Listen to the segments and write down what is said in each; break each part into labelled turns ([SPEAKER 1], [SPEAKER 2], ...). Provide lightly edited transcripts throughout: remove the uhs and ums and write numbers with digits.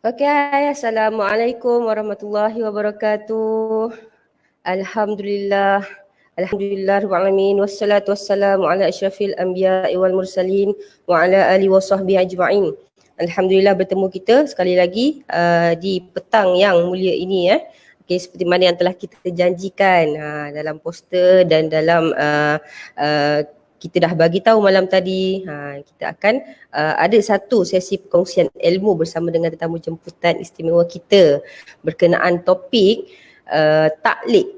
[SPEAKER 1] Okay, Assalamualaikum warahmatullahi wabarakatuh. Alhamdulillah. Alhamdulillah Rabbil Alamin. Wassalatu wassalamu ala asyrafil anbiya'i wal mursalin wa ala alihi wa sahbihi ajma'in. Alhamdulillah bertemu kita sekali lagi di petang yang mulia ini Okay, seperti mana yang telah kita janjikan dalam poster dan dalam kita dah bagi tahu malam tadi, kita akan ada satu sesi perkongsian ilmu bersama dengan tetamu jemputan istimewa kita berkenaan topik taklid.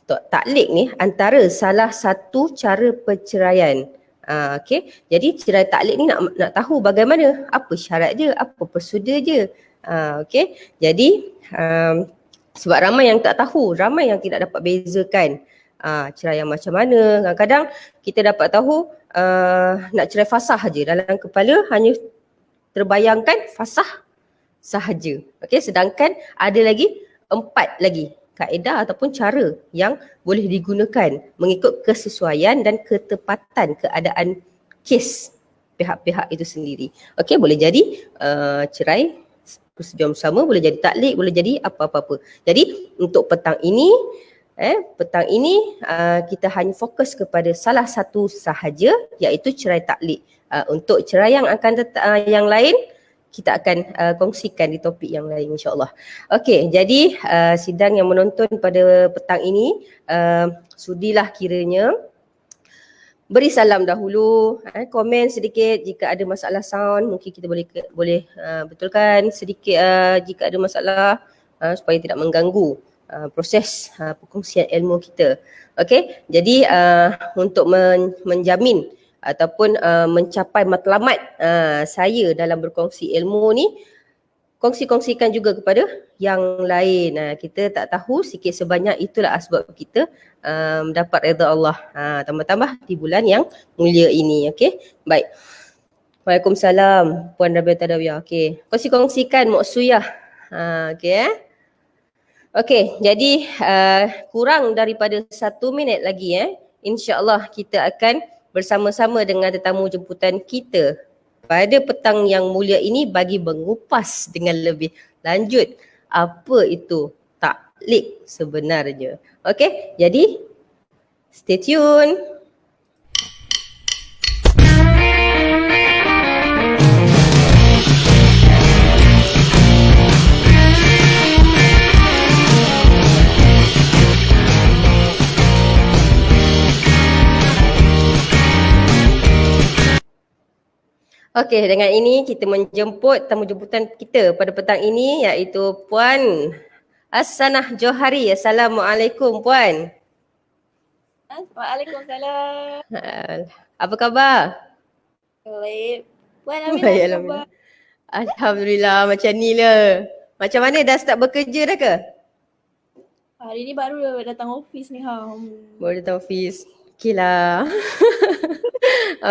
[SPEAKER 1] Taklid ni antara salah satu cara perceraian. Okay, jadi cerai taklid ni nak tahu bagaimana, apa syarat dia, apa prosedur dia. Okay, jadi sebab ramai yang tak tahu, ramai yang tidak dapat bezakan cerai yang macam mana. Kadang-kadang kita dapat tahu nak cerai fasah je, dalam kepala hanya terbayangkan fasah sahaja. Okey, sedangkan ada lagi 4 lagi kaedah ataupun cara yang boleh digunakan mengikut kesesuaian dan ketepatan keadaan kes pihak-pihak itu sendiri. Okey, boleh jadi cerai persetujuan bersama, boleh jadi taklid, boleh jadi apa-apa. Jadi untuk petang ini kita hanya fokus kepada salah satu sahaja, iaitu cerai taklid. Untuk cerai yang akan yang lain kita akan kongsikan di topik yang lain insya-Allah. Okey, jadi sidang yang menonton pada petang ini sudilah kiranya beri salam dahulu, komen sedikit jika ada masalah sound, mungkin kita boleh betulkan sedikit jika ada masalah supaya tidak mengganggu proses perkongsian ilmu kita. Okey, jadi untuk menjamin ataupun mencapai matlamat saya dalam berkongsi ilmu ni, kongsikan juga kepada yang lain. Kita tak tahu, sikit sebanyak itulah asbab kita mendapat redha Allah, tambah-tambah di bulan yang mulia ini. Okey, baik. Waalaikumsalam Puan Rabiah Tadawiyah. Okey, kongsikan maksuyah. Okey. Okey, jadi kurang daripada 1 minit lagi InsyaAllah kita akan bersama-sama dengan tetamu jemputan kita pada petang yang mulia ini bagi mengupas dengan lebih lanjut apa itu taklid sebenarnya. Okey, jadi stay tune. Okey, dengan ini kita menjemput tamu jemputan kita pada petang ini iaitu Puan Hasanah Johari. Assalamualaikum Puan.
[SPEAKER 2] Waalaikumsalam.
[SPEAKER 1] Apa khabar?
[SPEAKER 2] Baik. Puan Aminah apa khabar?
[SPEAKER 1] Alhamdulillah macam ni lah. Macam mana, dah start bekerja dah ke?
[SPEAKER 2] Hari ni baru datang office ni
[SPEAKER 1] Baru datang office. Okey lah.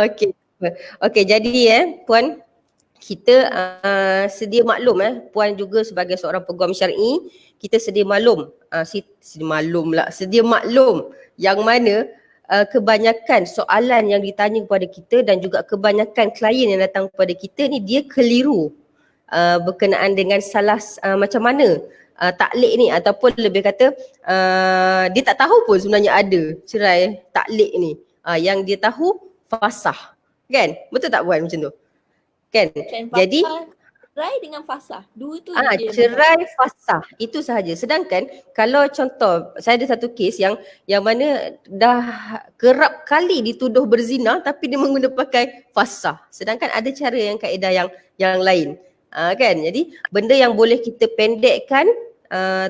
[SPEAKER 1] Okey. Okey, jadi Puan, kita sedia maklum Puan juga sebagai seorang peguam syar'i, kita sedia maklum yang mana kebanyakan soalan yang ditanya kepada kita dan juga kebanyakan klien yang datang kepada kita ni dia keliru berkenaan dengan salah macam mana taklid ni, ataupun lebih kata dia tak tahu pun sebenarnya ada cerai taklid ni. Yang dia tahu fasah. Kan? Betul tak Puan macam tu? Kan? Jadi
[SPEAKER 2] cerai dengan fasah, dua tu
[SPEAKER 1] cerai fasah itu sahaja. Sedangkan kalau contoh, saya ada satu kes yang mana dah kerap kali dituduh berzina tapi dia menggunakan pakai fasah. Sedangkan ada cara yang kaedah yang lain. Kan? Jadi benda yang boleh kita pendekkan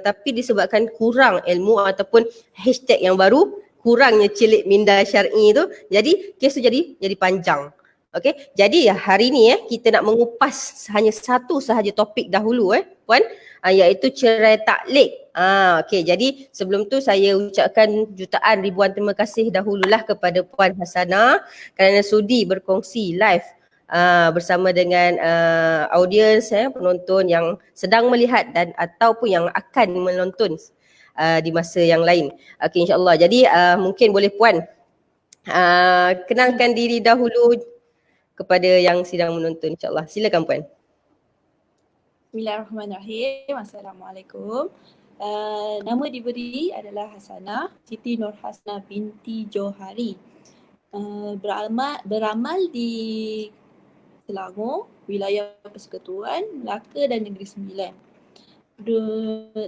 [SPEAKER 1] tapi disebabkan kurang ilmu ataupun hashtag yang baru, kurangnya celik minda syar'i tu, jadi kes tu jadi panjang. Okey, jadi hari ni kita nak mengupas hanya satu sahaja topik dahulu Puan, iaitu cerai taklid. Okey, jadi sebelum tu saya ucapkan jutaan ribuan terima kasih dahululah kepada Puan Hasanah kerana sudi berkongsi live bersama dengan audiens penonton yang sedang melihat dan ataupun yang akan menonton di masa yang lain. Okey, insya-Allah. Jadi mungkin boleh Puan kenalkan diri dahulu kepada yang sedang menonton, insya-Allah. Silakan Puan.
[SPEAKER 2] Bismillahirrahmanirrahim. Assalamualaikum. Nama diberi adalah Hasanah Siti Nur Hasnah binti Johari. Beramal di Selangor, wilayah Persekutuan, Melaka dan Negeri Sembilan.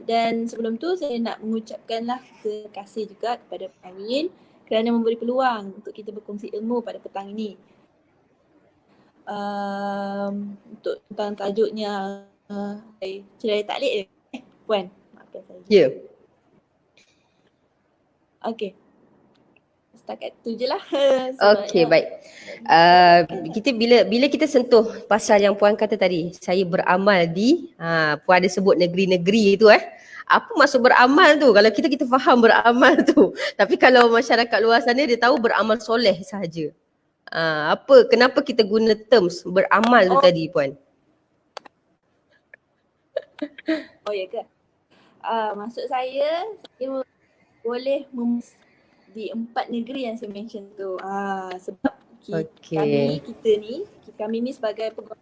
[SPEAKER 2] Dan sebelum tu saya nak mengucapkanlah terima kasih juga kepada Pak Amin kerana memberi peluang untuk kita berkongsi ilmu pada petang ini. Untuk tentang tajuknya cerai taklid Puan, maafkan saya.
[SPEAKER 1] Ya.
[SPEAKER 2] Okey. Setakat tu je lah.
[SPEAKER 1] Okey, baik. Kita bila kita sentuh pasal yang Puan kata tadi, saya beramal di, Puan ada sebut negeri-negeri tu Apa maksud beramal tu? Kalau kita faham beramal tu. Tapi kalau masyarakat luar sana dia tahu beramal soleh sahaja. Kenapa kita guna terms beramal tu tadi, Puan?
[SPEAKER 2] Oh ya ke? Maksud saya boleh di 4 negeri yang saya mention tu. Sebab kami ni sebagai pegawai.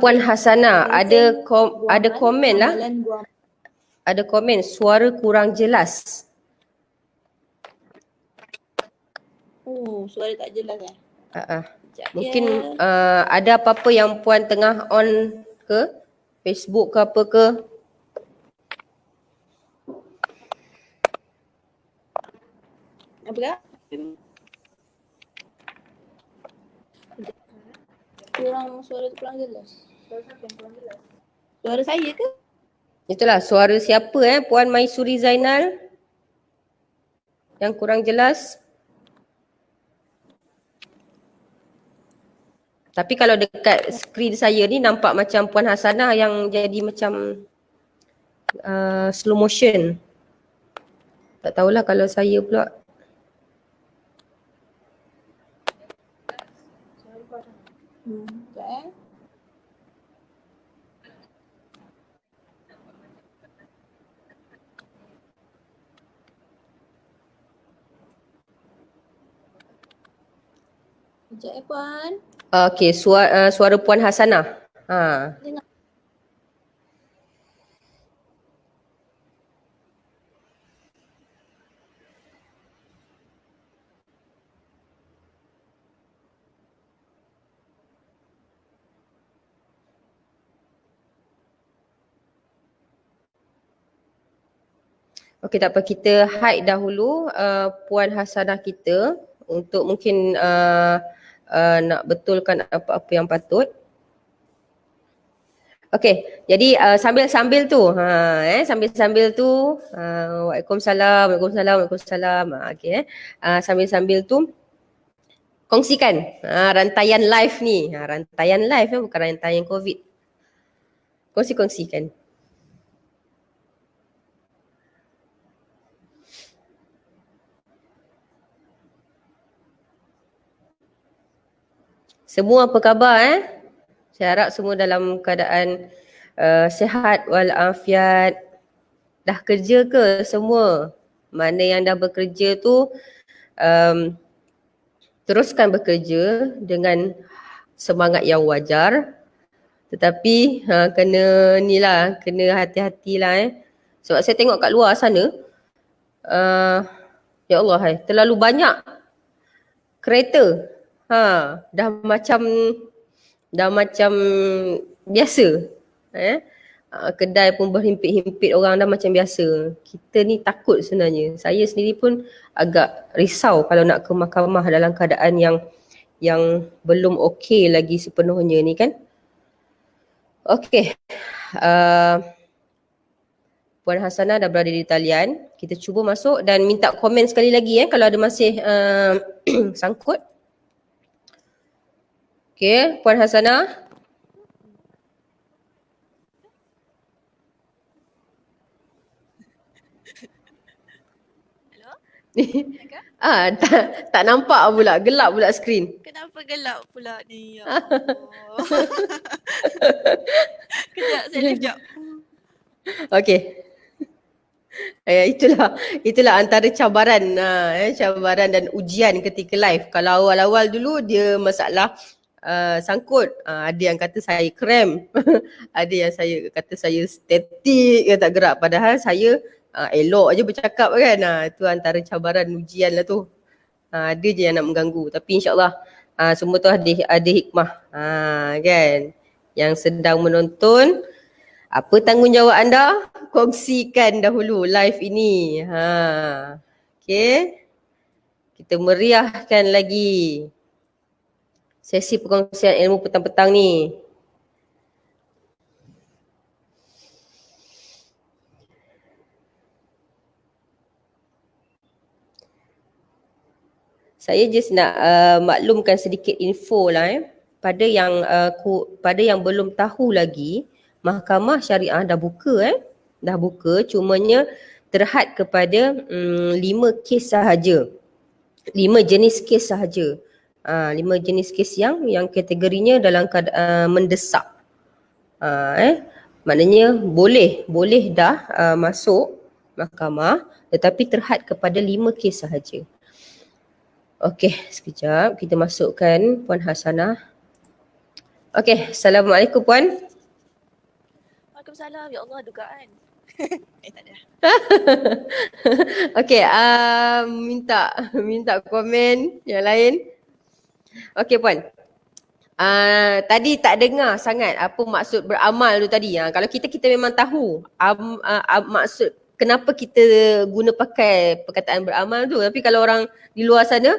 [SPEAKER 1] Puan Hasanah, ada komen lah. Ada komen, suara kurang jelas.
[SPEAKER 2] Oh, suara tak jelas
[SPEAKER 1] Mungkin ada apa-apa yang Puan tengah on ke? Facebook ke apa ke?
[SPEAKER 2] Apa kah? Suara tu kurang jelas. Suara siapa yang kurang jelas? Suara saya ke?
[SPEAKER 1] Itulah suara siapa Puan Maisuri Zainal yang kurang jelas. Tapi kalau dekat skrin saya ni nampak macam Puan Hasanah yang jadi macam slow motion. Tak tahulah kalau saya pula.
[SPEAKER 2] Sekejap Puan.
[SPEAKER 1] Okey, suara Puan Hasanah. Okey, tak apa, kita hide dahulu Puan Hasanah kita untuk mungkin nak betulkan apa-apa yang patut. Okey, jadi sambil-sambil tu, sambil-sambil tu, Waalaikumsalam. Okey, sambil-sambil tu kongsikan rantaian live ni, rantaian live bukan rantaian COVID. Kongsikan. Semua apa khabar Saya harap semua dalam keadaan sihat walafiat. Dah kerja ke semua? Mana yang dah bekerja tu teruskan bekerja dengan semangat yang wajar. Tetapi kena hati-hatilah Sebab saya tengok kat luar sana ya Allah terlalu banyak kereta. Dah macam biasa. Kedai pun berhimpit-himpit orang dah macam biasa. Kita ni takut sebenarnya. Saya sendiri pun agak risau kalau nak ke mahkamah dalam keadaan yang belum okey lagi sepenuhnya ni kan. Okey. Puan Hasanah dah berada di talian. Kita cuba masuk dan minta komen sekali lagi kalau ada masih sangkut. Okey, Puan Hasanah.
[SPEAKER 2] Hello?
[SPEAKER 1] Tak nampak pula, gelap pula skrin.
[SPEAKER 2] Kenapa gelap pula ni? Ya Allah. Kejap, saya sekejap.
[SPEAKER 1] Okey. Itulah antara cabaran dan ujian ketika live. Kalau awal-awal dulu dia masalah sangkut. Ada yang kata saya cramp. Ada yang kata saya statik, tak gerak. Padahal saya elok je bercakap kan. Itu antara cabaran ujian lah tu. Ada je yang nak mengganggu. Tapi insyaAllah semua tu ada hikmah. Kan. Yang sedang menonton, apa tanggungjawab anda? Kongsikan dahulu live ini. Okay. Kita meriahkan lagi sesi perkongsian ilmu petang-petang ni. Saya just nak maklumkan sedikit info lah pada yang belum tahu lagi, Mahkamah Syariah dah buka dah buka, cumanya terhad kepada 5 kes sahaja. 5 jenis kes sahaja. 5 jenis kes yang kategorinya dalam keadaan mendesak. Maknanya boleh dah masuk mahkamah, tetapi terhad kepada 5 kes sahaja. Okey, sekejap kita masukkan Puan Hasanah. Okey, Assalamualaikum Puan.
[SPEAKER 2] Waalaikumsalam. Ya Allah, dugaan. Tak ada.
[SPEAKER 1] Okey, minta komen yang lain. Okey Puan. Tadi tak dengar sangat apa maksud beramal tu tadi. Kalau kita memang tahu maksud kenapa kita guna pakai perkataan beramal tu. Tapi kalau orang di luar sana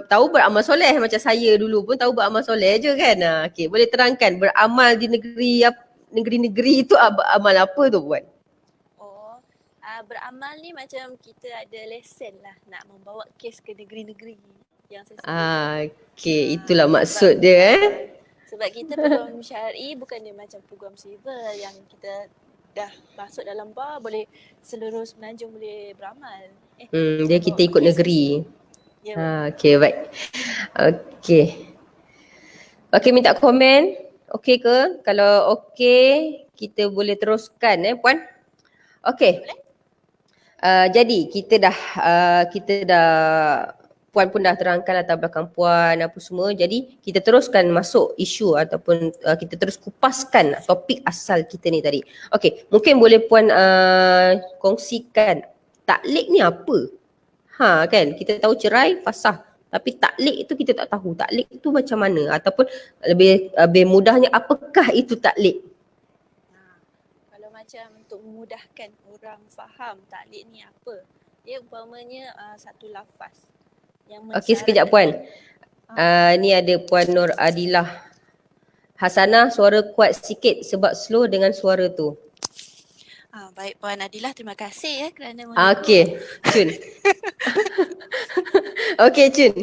[SPEAKER 1] tahu beramal soleh, macam saya dulu pun tahu beramal soleh je kan. Okey, boleh terangkan beramal di negeri-negeri itu amal apa tu Puan?
[SPEAKER 2] Beramal ni macam kita ada lesen lah nak membawa kes ke negeri-negeri yang saya sebut.
[SPEAKER 1] Okey, itulah maksud dia
[SPEAKER 2] Sebab kita peguam syar'i bukan dia macam peguam civil yang kita dah masuk dalam bar boleh seluruh Semenanjung boleh beramal.
[SPEAKER 1] Dia kita ikut negeri.
[SPEAKER 2] Ya.
[SPEAKER 1] Okey, baik. Okey, minta komen. Okey ke? Kalau okey, kita boleh teruskan Puan. Okey. Jadi kita dah Puan pun dah terangkan latar belakang Puan apa semua. Jadi kita teruskan masuk isu ataupun kita terus kupaskan topik asal kita ni tadi. Okey, mungkin boleh Puan kongsikan taklik ni apa? Kan kita tahu cerai, fasah. Tapi taklik itu kita tak tahu. Taklik itu macam mana? Ataupun lebih mudahnya apakah itu taklik?
[SPEAKER 2] Kalau macam untuk memudahkan orang faham taklik ni apa? Dia umpamanya satu lafaz yang mensyaratkan.
[SPEAKER 1] Okey, sekejap Puan. Ni ada Puan Nur Adilah. Hasanah, suara kuat sikit sebab slow dengan suara tu.
[SPEAKER 2] Baik Puan Adilah, terima kasih kerana
[SPEAKER 1] Okey, Cun. Okey, Cun.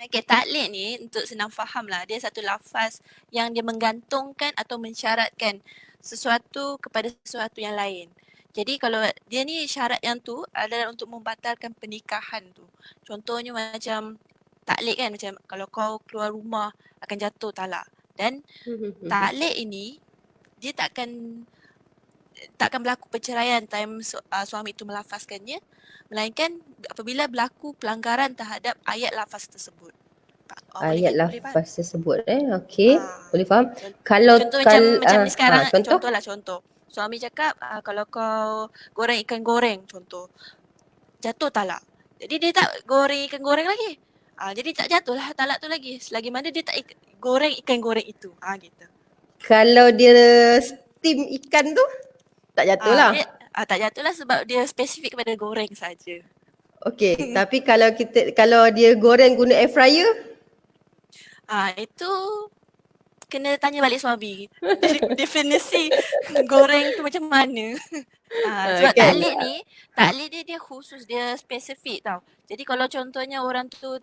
[SPEAKER 2] Okey, taklik ni untuk senang faham lah, dia satu lafaz yang dia menggantungkan atau mensyaratkan sesuatu kepada sesuatu yang lain. Jadi kalau dia ni syarat yang tu adalah untuk membatalkan pernikahan tu. Contohnya macam taklik kan, macam kalau kau keluar rumah akan jatuh talak. Dan taklik ini dia takkan berlaku perceraian time suami itu melafazkannya, melainkan apabila berlaku pelanggaran terhadap ayat lafaz tersebut.
[SPEAKER 1] Ayat lafaz tersebut okey, boleh faham. Kalau
[SPEAKER 2] contoh macam ni sekarang, contoh suami cakap kalau kau goreng ikan goreng contoh, jatuh talak. Jadi dia tak goreng ikan goreng lagi. Jadi tak jatuhlah talak tu lagi selagi mana dia tak goreng ikan goreng itu. Gitu. Kalau
[SPEAKER 1] dia steam ikan tu tak jatuh lah.
[SPEAKER 2] Tak jatuh lah sebab dia spesifik kepada goreng saja.
[SPEAKER 1] Okey, tapi kalau dia goreng guna air fryer?
[SPEAKER 2] Itu kena tanya balik suami. Definisi goreng tu macam mana. Sebab kan? Taklik dia khusus, dia spesifik tau. Jadi kalau contohnya orang tu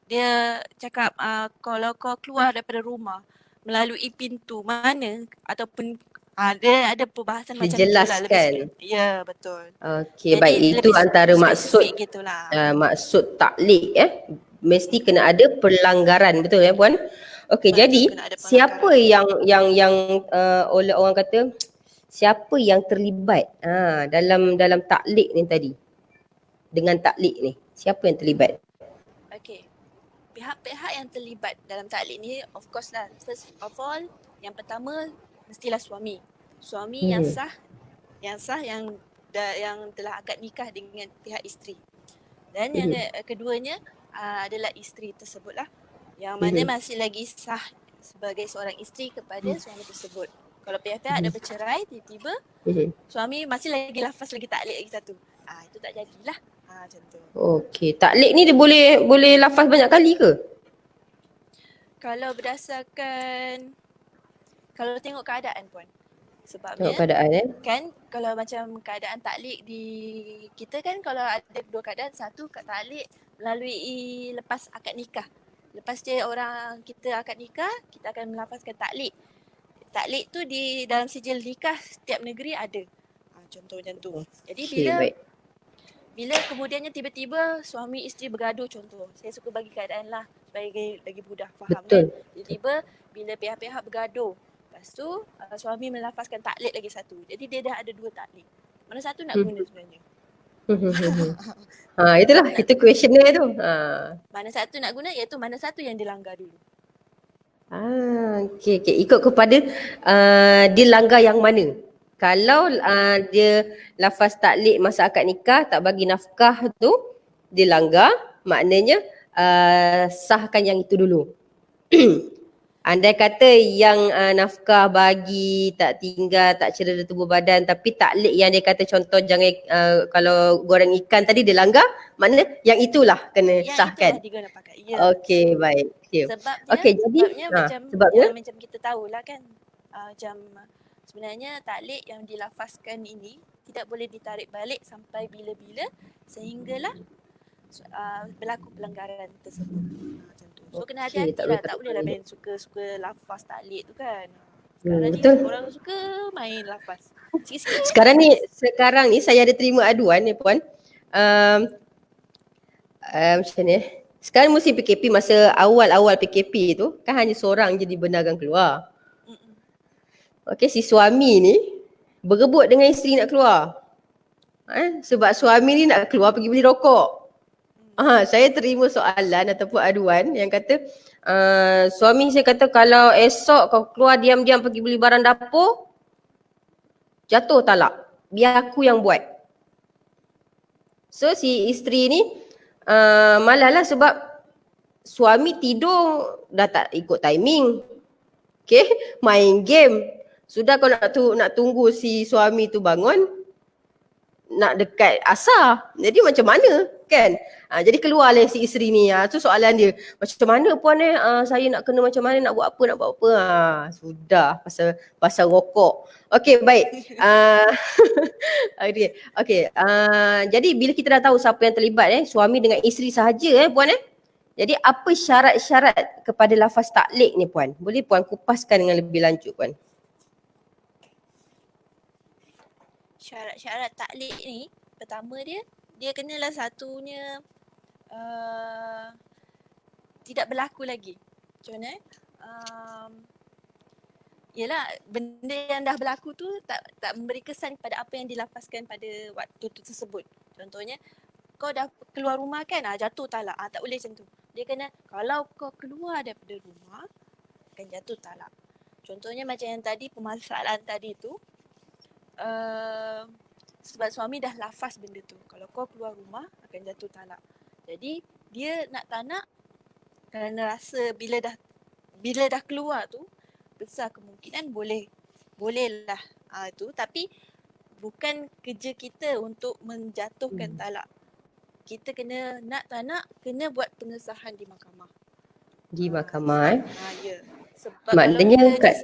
[SPEAKER 2] dia cakap kalau kau keluar daripada rumah melalui pintu mana ataupun dia ada perbahasan macam tu lah.
[SPEAKER 1] Dijelaskan.
[SPEAKER 2] Ya, betul.
[SPEAKER 1] Okey, baik, itu antara maksud maksud taklik mesti kena ada pelanggaran, betul Puan? Okey, jadi siapa yang oleh orang kata siapa yang terlibat dalam taklik ni tadi? Dengan taklik ni, siapa yang terlibat?
[SPEAKER 2] Okey. pihak-pihak yang terlibat dalam taklid ni, of course lah, first of all, yang pertama mestilah suami. Suami yang sah, yang telah akad nikah dengan pihak isteri. Dan yang keduanya adalah isteri tersebut lah, yang mana masih lagi sah sebagai seorang isteri kepada suami tersebut. Kalau pihak-pihak dah bercerai, tiba-tiba suami masih lagi lafaz lagi taklid lagi satu, itu tak jadilah. Macam tu.
[SPEAKER 1] Okey, taklid ni dia boleh lafaz banyak kali ke?
[SPEAKER 2] Kalau berdasarkan, kalau tengok keadaan puan. Sebabnya
[SPEAKER 1] Tengok keadaan
[SPEAKER 2] kan kalau macam keadaan taklid di kita kan, kalau ada dua keadaan, satu taklid melalui lepas akad nikah. Lepas je orang kita akad nikah, kita akan melafazkan taklid. Taklid tu di dalam sijil nikah setiap negeri ada. Contoh macam tu. Jadi bila kemudiannya tiba-tiba suami isteri bergaduh, contoh, saya suka bagi keadaan lah supaya lagi mudah faham.
[SPEAKER 1] Betul.
[SPEAKER 2] Kan. Tiba-tiba bila pihak-pihak bergaduh, lepas tu suami melafazkan taklid lagi satu. Jadi dia dah ada dua taklid. Mana satu nak guna sebenarnya?
[SPEAKER 1] Itulah, itu questionnaire tu.
[SPEAKER 2] Mana satu nak guna, iaitu mana satu yang dilanggar dulu.
[SPEAKER 1] Okey. Ikut kepada dia langgar yang mana. Kalau dia lafaz taklid masa akad nikah tak bagi nafkah tu, dia langgar, maknanya sahkan yang itu dulu. Andai kata yang nafkah bagi, tak tinggal, tak cedera tubuh badan, tapi taklid yang dia kata contoh jangan kalau goreng ikan tadi dia langgar, maknanya yang itulah kena
[SPEAKER 2] yang
[SPEAKER 1] sahkan.
[SPEAKER 2] Yang itulah dia pakai. Ya.
[SPEAKER 1] Okey, baik.
[SPEAKER 2] Sebabnya macam kita tahulah kan, macam sebenarnya taklid yang dilafazkan ini tidak boleh ditarik balik sampai bila-bila sehinggalah berlaku pelanggaran tersebut. Macam tu. So kena hati-hati lah, tak boleh lah main suka-suka lafaz taklid tu kan. Sekarang ni orang suka main lafaz.
[SPEAKER 1] Sekarang ni saya ada terima aduan ni puan. Macam ni. Sekarang musim PKP, masa awal-awal PKP tu kan hanya seorang je dibenarkan keluar. Okey, si suami ni berebut dengan isteri nak keluar. Sebab suami ni nak keluar pergi beli rokok. Saya terima soalan ataupun aduan yang kata suami saya kata kalau esok kau keluar diam-diam pergi beli barang dapur, jatuh talak. Biar aku yang buat. So si isteri ni malah sebab suami tidur dah tak ikut timing. Okay, main game. Sudah kau nak tunggu si suami tu bangun, nak dekat asar. Jadi macam mana kan? Jadi keluarlah si isteri ni. Tu soalan dia. Macam mana puan saya nak kena macam mana, nak buat apa. Sudah pasal rokok. Okey, baik. Okey. Jadi bila kita dah tahu siapa yang terlibat suami dengan isteri sahaja puan Jadi apa syarat-syarat kepada lafaz taklid ni puan? Boleh puan kupaskan dengan lebih lanjut puan?
[SPEAKER 2] Syarat-syarat taklid ni, pertama dia kenalah satunya tidak berlaku lagi. Macam mana? Yelah, benda yang dah berlaku tu tak memberi kesan pada apa yang dilafazkan pada waktu tu tersebut. Contohnya, kau dah keluar rumah kan, jatuh talak. Tak boleh macam tu. Dia kena, kalau kau keluar daripada rumah, akan jatuh talak. Contohnya macam yang tadi, permasalahan tadi tu, sebab suami dah lafaz benda tu, kalau kau keluar rumah akan jatuh talak. Jadi dia nak tak nak, kerana rasa bila dah keluar tu besar kemungkinan bolehlah tu, tapi bukan kerja kita untuk menjatuhkan talak. Kita kena nak tak nak kena buat pengesahan di mahkamah.
[SPEAKER 1] Di mahkamah
[SPEAKER 2] Ya. Sebab
[SPEAKER 1] maknanya
[SPEAKER 2] kalau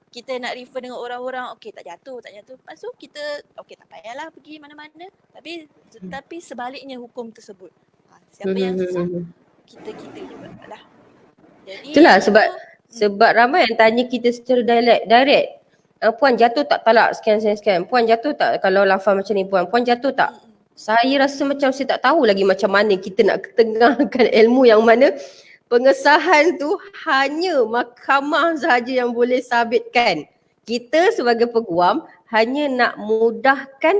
[SPEAKER 2] kita nak refer dengan orang-orang, okey tak jatuh. Lepas tu kita, okey tak payahlah pergi mana-mana. Tapi sebaliknya hukum tersebut. Siapa yang sah, kita juga lah. Jadi
[SPEAKER 1] itulah sebab ramai yang tanya kita secara direct. Puan jatuh tak talak sekian. Puan jatuh tak kalau lafaz macam ni puan? Puan jatuh tak? Saya rasa macam saya tak tahu lagi macam mana kita nak ketengahkan ilmu yang mana pengesahan tu hanya mahkamah sahaja yang boleh sabitkan. Kita sebagai peguam hanya nak mudahkan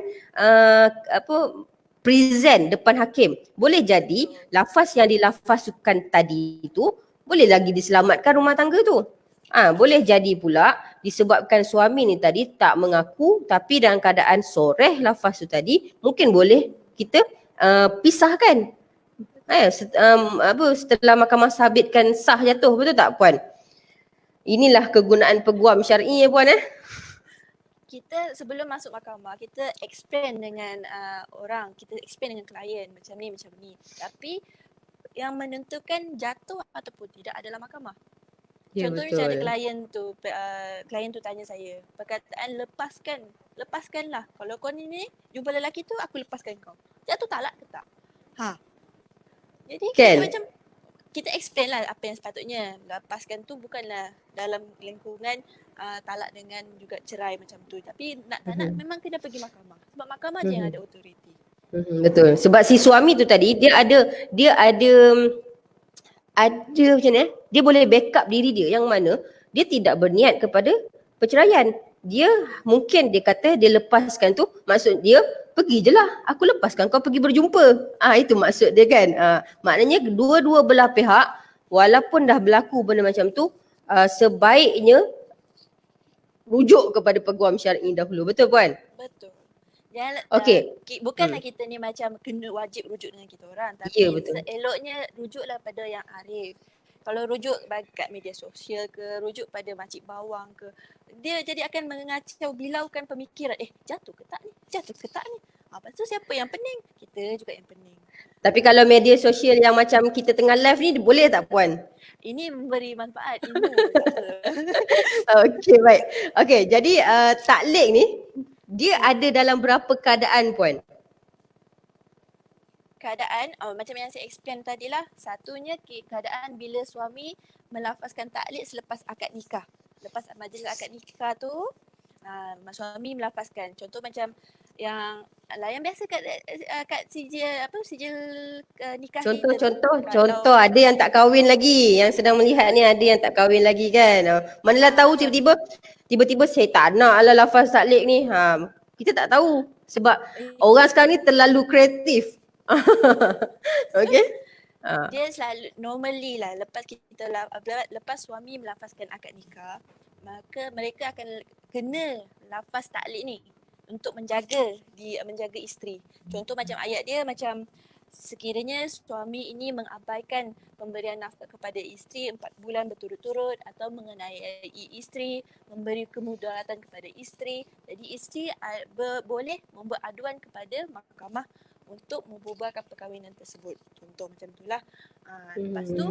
[SPEAKER 1] present depan hakim. Boleh jadi lafaz yang dilafazkan tadi itu boleh lagi diselamatkan rumah tangga tu. Boleh jadi pula disebabkan suami ni tadi tak mengaku, tapi dalam keadaan soreh lafaz tu tadi, mungkin boleh kita pisahkan. Setelah mahkamah sabitkan sah jatuh, betul tak puan? Inilah kegunaan peguam syar'i puan
[SPEAKER 2] Kita sebelum masuk mahkamah, kita explain dengan orang, kita explain dengan klien macam ni. Tapi yang menentukan jatuh ataupun tidak adalah mahkamah.
[SPEAKER 1] Ya,
[SPEAKER 2] Contohnya macam ada klien tu tanya saya, perkataan lepaskanlah. Kalau kau ni jumpa lelaki tu, aku lepaskan kau. Jatuh talak ke tak? Jadi kita macam kita explain lah apa yang sepatutnya. Lepaskan tu bukanlah dalam lingkungan talak dengan juga cerai macam tu. Tapi nak tak nak memang kena pergi mahkamah. Sebab mahkamah je yang ada authority.
[SPEAKER 1] Betul. Sebab si suami tu tadi dia ada macam ni dia boleh backup diri dia yang mana dia tidak berniat kepada perceraian. Dia mungkin dia kata dia lepaskan tu maksud dia pergi je lah, aku lepaskan kau pergi berjumpa. Itu maksud dia kan. Maknanya dua-dua belah pihak walaupun dah berlaku benda macam tu, sebaiknya rujuk kepada peguam syar'i dahulu. Betul puan?
[SPEAKER 2] Betul. Dan bukanlah kita ni macam kena wajib rujuk dengan kita orang, tapi seeloknya rujuklah pada yang arif. Kalau rujuk kat media sosial ke, rujuk pada makcik bawang ke, dia jadi akan mengacau bilaukan pemikiran. Jatuh ke tak ni? Lepas tu siapa yang pening? Kita juga yang pening.
[SPEAKER 1] Tapi kalau media sosial yang macam kita tengah live ni boleh tak puan?
[SPEAKER 2] Ini memberi manfaat ilmu.
[SPEAKER 1] Okey, baik. Okey, jadi taklik ni dia ada dalam berapa keadaan puan?
[SPEAKER 2] Keadaan macam yang saya explain tadi lah. Satunya keadaan bila suami melafazkan taklik selepas akad nikah. Lepas majlis akad nikah tu suami melafazkan. Contoh macam yang biasa kat sijil nikah.
[SPEAKER 1] Contoh ada yang tak kahwin lagi, yang sedang melihat ni ada yang tak kahwin lagi kan. Manalah tahu tiba-tiba saya tak nak lah lafaz taklik ni. Kita tak tahu sebab orang sekarang ni terlalu kreatif. Okay.
[SPEAKER 2] Dia selalu normally lah lepas suami melafazkan akad nikah, maka mereka akan kena lafaz taklik ni untuk menjaga isteri. Contoh macam ayat dia macam sekiranya suami ini mengabaikan pemberian nafkah kepada isteri 4 bulan berturut-turut atau mengenai isteri, memberi kemudaratan kepada isteri, jadi isteri boleh membuat aduan kepada mahkamah untuk membubarkan perkahwinan tersebut. Contoh macam itulah. Lepas tu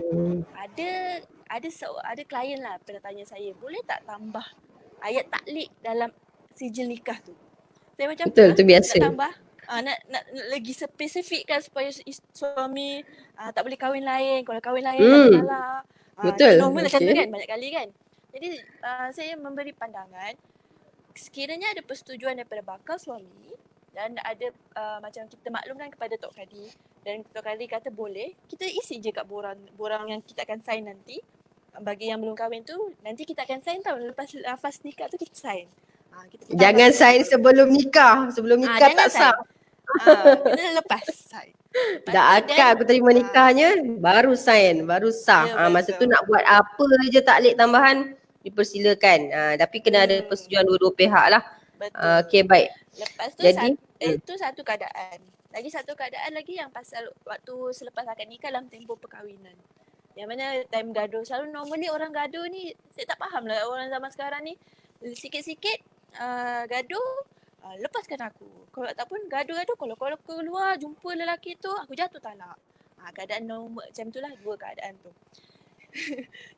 [SPEAKER 2] ada klien lah pernah tanya saya, boleh tak tambah ayat taklik dalam sijil nikah tu? Saya macam
[SPEAKER 1] betul, tu biasa.
[SPEAKER 2] Nak tambah nak lagi spesifik kan supaya suami tak boleh kahwin lain. Kalau kahwin lain tak talak.
[SPEAKER 1] Betul.
[SPEAKER 2] Normal macam tu kan, banyak kali kan. Jadi saya memberi pandangan, sekiranya ada persetujuan daripada bakal suami dan ada macam kita maklumkan kepada Tok Kadi dan Tok Kadi kata boleh, kita isi je kat borang yang kita akan sign nanti. Bagi yang belum kahwin tu, nanti kita akan sign tau. Lepas lafaz nikah tu kita sign.
[SPEAKER 1] Jangan sign sebelum nikah. Sebelum nikah tak sah.
[SPEAKER 2] Kita lepas sign.
[SPEAKER 1] Dah akad aku terima nikahnya, baru sign, baru sah. Masa tu nak buat apa je taklik tambahan, dipersilakan. Tapi kena ada persetujuan dua-dua pihak lah. Okay, baik.
[SPEAKER 2] Lepas tu itu satu keadaan. Lagi satu keadaan lagi yang pasal waktu selepas akad nikah dalam tempoh perkahwinan. Yang mana time gaduh. Selalu normally orang gaduh ni, saya tak faham lah orang zaman sekarang ni. Sikit-sikit gaduh, lepaskan aku. Kalau tak pun gaduh-gaduh, kalau keluar jumpa lelaki tu, aku jatuh talak. Keadaan normal macam tu lah, dua keadaan tu.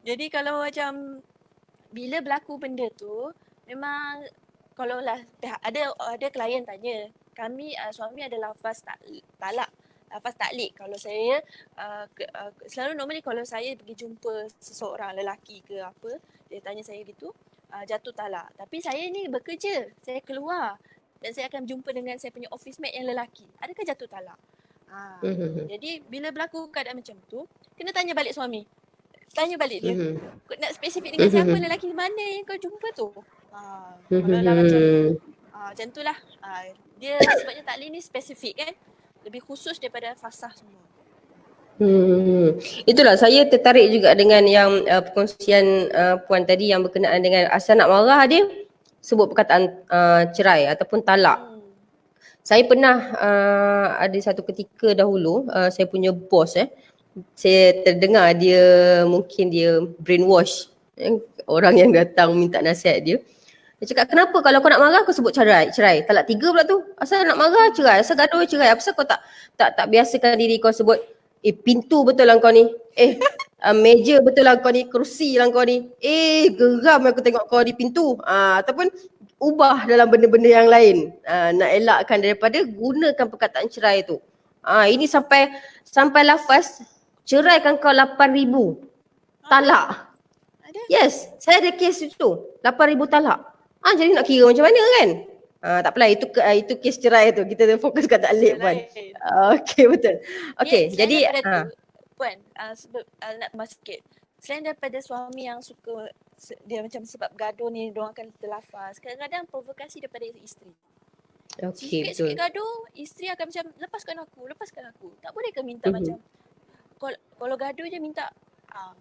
[SPEAKER 2] Jadi kalau macam bila berlaku benda tu, memang kalau lah ada klien tanya, kami suami ada lafaz talak, lafaz taklik. Kalau saya selalu normally kalau saya pergi jumpa seseorang lelaki ke apa, dia tanya saya gitu, jatuh talak. Tapi saya ni bekerja, saya keluar dan saya akan jumpa dengan saya punya office mate yang lelaki. Adakah jatuh talak? Jadi bila berlaku keadaan macam tu, kena tanya balik suami. Tanya balik dia. Nak spesifik dengan siapa lelaki mana yang kau jumpa tu? Kalau lah macam tu lah. Dia sebabnya taklik ni spesifik kan. lebih khusus daripada fasah semua.
[SPEAKER 1] Itulah saya tertarik juga dengan yang perkongsian puan tadi yang berkenaan dengan asal nak marah dia sebut perkataan cerai ataupun talak. Saya pernah ada satu ketika dahulu saya punya bos saya terdengar dia mungkin dia brainwash orang yang datang minta nasihat dia. Dia cakap, kenapa kalau kau nak marah kau sebut cerai. Talak 3 pula tu. Asal nak marah cerai, asal gaduh cerai. Apa pasal kau tak biasakan diri kau sebut pintu betul lah kau ni. Meja betul lah kau ni, kerusi lah kau ni. Geram aku tengok kau di pintu. Ataupun ubah dalam benda-benda yang lain. Nak elakkan daripada gunakan perkataan cerai tu. Ini sampai lafaz ceraikan kau 8,000 talak.
[SPEAKER 2] Ada?
[SPEAKER 1] Yes, saya ada kes itu. 8,000 talak. Jadi nak kira macam mana kan? Tak apalah, itu kes cerai tu. Kita fokus kat taklid Puan. Okey, betul. Okey,
[SPEAKER 2] Selain
[SPEAKER 1] jadi
[SPEAKER 2] daripada tu, Puan, nak tambah sikit. Selain daripada suami yang suka dia macam sebab gaduh ni diorang akan terlafaz, kadang-kadang provokasi daripada isteri.
[SPEAKER 1] okey,
[SPEAKER 2] Sikit-sikit
[SPEAKER 1] betul.
[SPEAKER 2] gaduh, isteri akan macam lepaskan aku. Tak boleh ke minta macam kalau gaduh je minta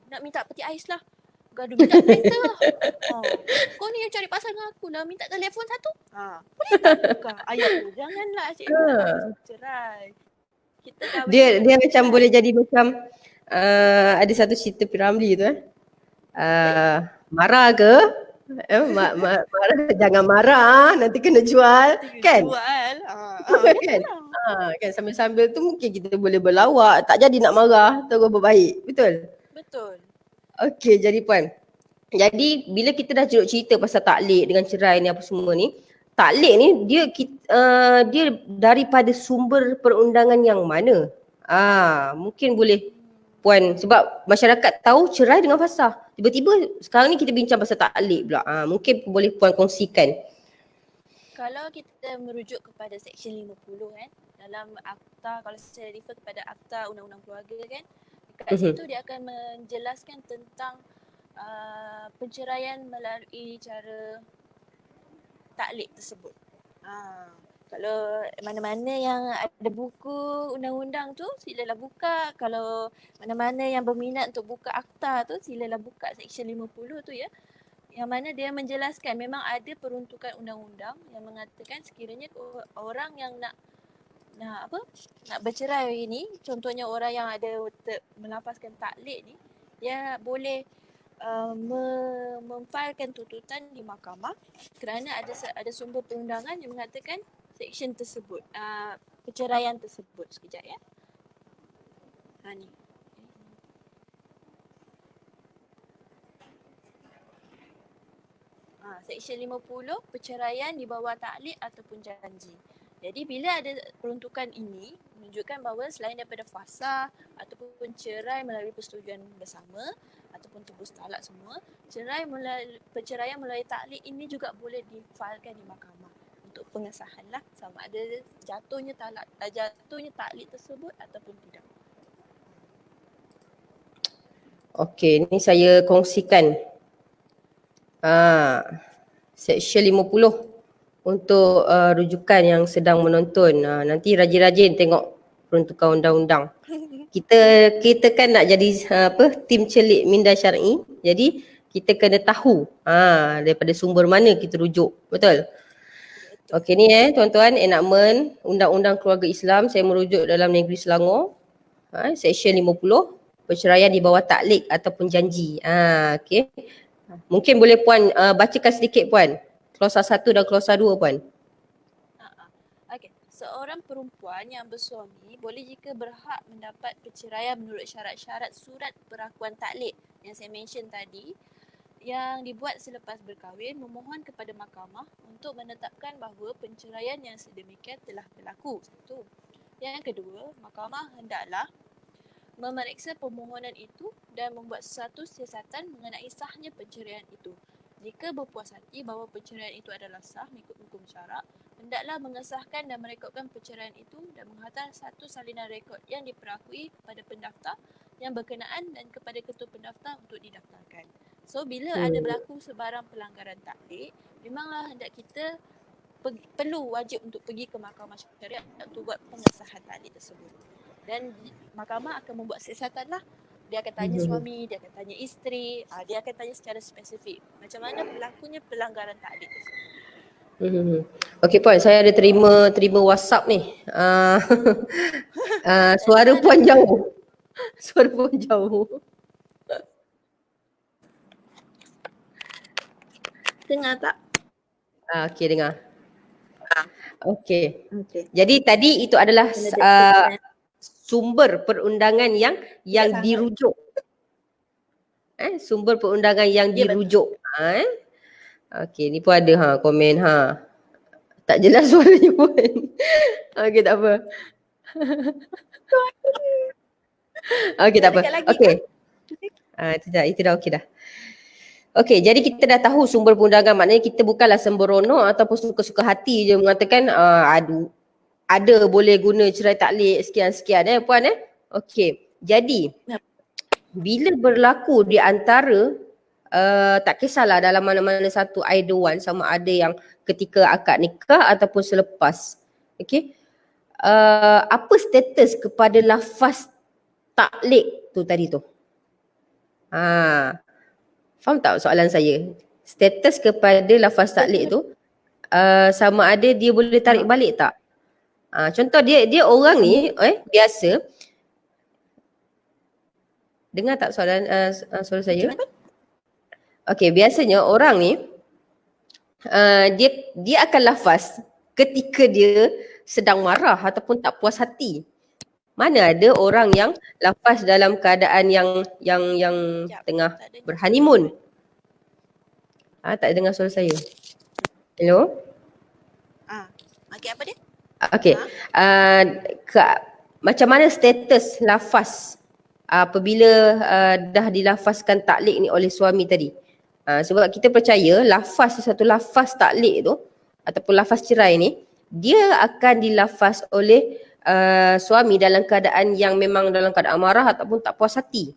[SPEAKER 2] nak minta peti ais lah. Gaduh minta blender lah. Kau ni yang cari pasal dengan aku lah, minta telefon satu. Boleh tak tukar? Ayah tu, janganlah asyik cerai. Kita kahwin
[SPEAKER 1] Dia macam boleh jadi macam ada satu cerita Piramli tu marah ke? Marah, jangan marah nanti kena jual kan?
[SPEAKER 2] Jual.
[SPEAKER 1] Kan? Kan sambil-sambil tu mungkin kita boleh berlawak, tak jadi nak marah, terus berbaik. Betul?
[SPEAKER 2] Betul.
[SPEAKER 1] Okey, jadi Puan. Jadi bila kita dah cerita pasal taklid dengan cerai ni apa semua ni, taklid ni dia daripada sumber perundangan yang mana? Mungkin boleh Puan, sebab masyarakat tahu cerai dengan fasah. Tiba-tiba sekarang ni kita bincang pasal taklid pula. Mungkin boleh Puan kongsikan.
[SPEAKER 2] Kalau kita merujuk kepada Seksyen 50 kan, dalam akta, kalau saya refer kepada akta Undang-Undang Keluarga kan, dekat situ dia akan menjelaskan tentang penceraian melalui cara taklid tersebut. Kalau mana-mana yang ada buku undang-undang tu silalah buka. Kalau mana-mana yang berminat untuk buka akta tu silalah buka Seksyen 50 tu ya. Yang mana dia menjelaskan memang ada peruntukan undang-undang yang mengatakan sekiranya orang yang nak bercerai ni, contohnya orang yang ada melafazkan taklid ni, dia boleh memfailkan tuntutan di mahkamah kerana ada sumber perundangan yang mengatakan seksyen tersebut, perceraian tersebut. Sekejap ya. Ni. Seksyen 50, perceraian di bawah taklid ataupun janji. Jadi bila ada peruntukan ini menunjukkan bahawa selain daripada fasah ataupun cerai melalui persetujuan bersama ataupun tebus talak semua, perceraian melalui taklid ini juga boleh difailkan di mahkamah untuk pengesahan lah sama ada jatuhnya taklid tersebut ataupun tidak.
[SPEAKER 1] Okey, ni saya kongsikan Seksyen 50 untuk rujukan yang sedang menonton. Nanti rajin-rajin tengok peruntukan undang-undang. Kita kan nak jadi tim celik minda syar'i. Jadi kita kena tahu daripada sumber mana kita rujuk. Betul? Okey ni tuan-tuan, enakmen Undang-Undang Keluarga Islam saya merujuk dalam Negeri Selangor. Seksyen 50, perceraian di bawah taklid ataupun janji. Okey. Mungkin boleh Puan bacakan sedikit Puan. Klausa 1 dan klausa 2 Puan.
[SPEAKER 2] Okey, seorang perempuan yang bersuami boleh jika berhak mendapat perceraian menurut syarat-syarat surat perakuan taklid yang saya mention tadi yang dibuat selepas berkahwin memohon kepada mahkamah untuk menetapkan bahawa penceraian yang sedemikian telah berlaku. Satu. Yang kedua, mahkamah hendaklah memeriksa permohonan itu dan membuat sesuatu siasatan mengenai sahnya perceraian itu. Jika berpuas hati bahawa perceraian itu adalah sah mengikut hukum syarak, hendaklah mengesahkan dan merekodkan perceraian itu dan menghantar satu salinan rekod yang diperakui kepada pendaftar yang berkenaan dan kepada ketua pendaftar untuk didaftarkan. So bila ada berlaku sebarang pelanggaran taklid, memanglah hendak kita perlu wajib untuk pergi ke mahkamah syariat untuk buat pengesahan taklid tersebut. Dan mahkamah akan membuat siasatan lah. Dia akan tanya suami, dia akan tanya isteri, dia akan tanya secara spesifik macam mana berlakunya pelanggaran taklid tersebut.
[SPEAKER 1] Okey Puan, saya ada terima WhatsApp ni. Suara Puan jauh. Suara Puan jauh.
[SPEAKER 2] Dengar tak?
[SPEAKER 1] Okey, dengar. Okey. Jadi tadi itu adalah sumber perundangan yang dirujuk. Sumber perundangan yang dirujuk. Okey, ni pun ada komen Tak jelas suaranya pun. Okey, tak apa. Okey, tak apa. Okey. Itu dah okey dah. Okey, jadi kita dah tahu sumber perundangan, maknanya kita bukanlah sembrono ataupun suka-suka hati je mengatakan ada boleh guna cerai taklid sekian-sekian Puan Okey. Jadi bila berlaku di antara tak kisahlah dalam mana-mana satu either one, sama ada yang ketika akad nikah ataupun selepas. Okey. Apa status kepada lafaz taklid tu tadi tu? Faham tak soalan saya? Status kepada lafaz taklid tu sama ada dia boleh tarik balik tak? Contoh dia orang ni biasa. Dengar tak soalan saya? Okey, biasanya orang ni dia akan lafaz ketika dia sedang marah ataupun tak puas hati. Mana ada orang yang lafaz dalam keadaan yang tengah berhoneymoon. Tak dengar suara saya. Hello?
[SPEAKER 2] Okey, apa dia?
[SPEAKER 1] Okey. Macam mana status lafaz apabila dah dilafazkan taklid ni oleh suami tadi? Sebab kita percaya satu lafaz taklid tu ataupun lafaz cerai ni, dia akan dilafaz oleh suami dalam keadaan yang memang dalam keadaan marah ataupun tak puas hati.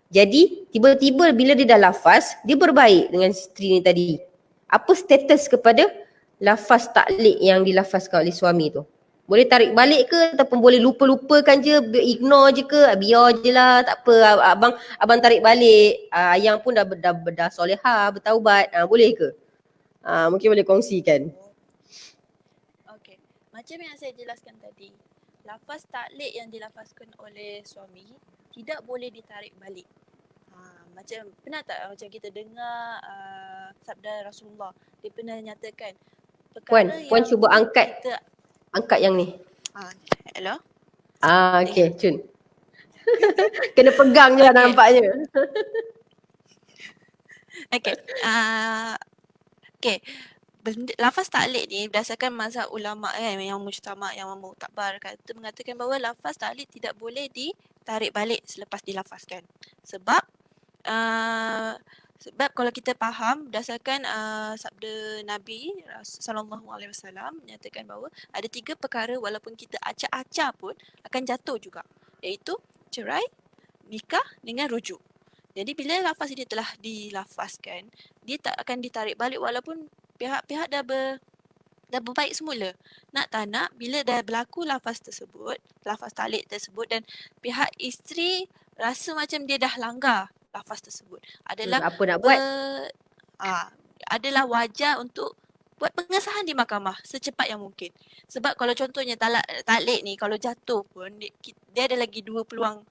[SPEAKER 1] Jadi tiba-tiba bila dia dah lafaz, dia berbaik dengan isteri ni tadi. Apa status kepada lafaz taklid yang dilafazkan oleh suami tu? Boleh tarik balik ke ataupun boleh lupa-lupakan je, ignore je ke, biar je lah, tak apa, abang tarik balik. Yang pun dah solehah, bertaubat, boleh ke? Mungkin boleh kongsikan.
[SPEAKER 2] Okey, macam yang saya jelaskan tadi, lafaz taklid yang dilafazkan oleh suami tidak boleh ditarik balik. Macam pernah tak macam kita dengar sabda Rasulullah, dia pernah nyatakan
[SPEAKER 1] Puan cuba angkat yang ni.
[SPEAKER 2] Hello?
[SPEAKER 1] Okey, cun. Kena pegang je nampaknya.
[SPEAKER 2] Okey. Okey. Lafaz taklid ni berdasarkan mazhab ulama yang mujtama, yang muktabar mengatakan bahawa lafaz taklid tidak boleh ditarik balik selepas dilafazkan. Sebab kalau kita faham berdasarkan sabda Nabi sallallahu alaihi wasallam menyatakan bahawa ada 3 perkara walaupun kita acak-acak pun akan jatuh juga, iaitu cerai, nikah dengan rujuk. Jadi bila lafaz ini telah dilafazkan, dia tak akan ditarik balik walaupun pihak-pihak dah berbaik semula. Nak tak nak, bila dah berlaku lafaz taklid tersebut dan pihak isteri rasa macam dia dah langgar lafaz tersebut, adalah
[SPEAKER 1] apa nak buat?
[SPEAKER 2] Adalah wajar untuk buat pengesahan di mahkamah secepat yang mungkin. Sebab kalau contohnya taklid ni kalau jatuh pun dia ada lagi dua peluang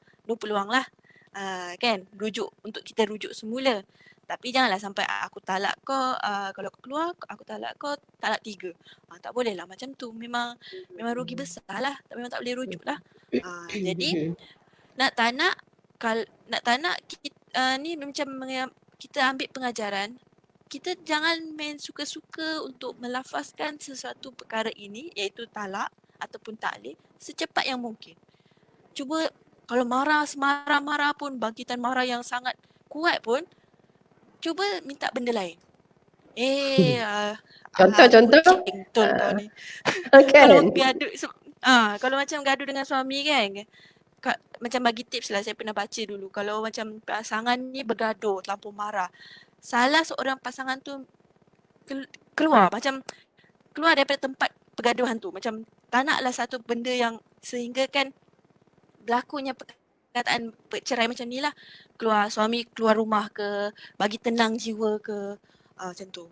[SPEAKER 2] lah. Kan, untuk kita rujuk semula. Tapi janganlah sampai aku talak kau, kalau kau keluar aku talak kau, talak 3. Tak boleh lah macam tu. Memang rugi besar lah. Memang tak boleh rujuk lah. Jadi nak tak nak ni macam kita ambil pengajaran. Kita jangan main suka-suka untuk melafazkan sesuatu perkara ini, iaitu talak ataupun taklid, secepat yang mungkin. Cuba kalau marah pun, bangkitan marah yang sangat kuat pun, cuba minta benda lain.
[SPEAKER 1] Contoh.
[SPEAKER 2] Kucing tol kau ni. Kalau macam gaduh dengan suami kan, macam bagi tips lah, saya pernah baca dulu. Kalau macam pasangan ni bergaduh, terlampau marah, salah seorang pasangan tu keluar, macam keluar daripada tempat pergaduhan tu. Macam tak naklah satu benda yang sehingga kan berlakunya perkataan cerai macam ni lah. Suami keluar rumah ke, bagi tenang jiwa ke, macam tu.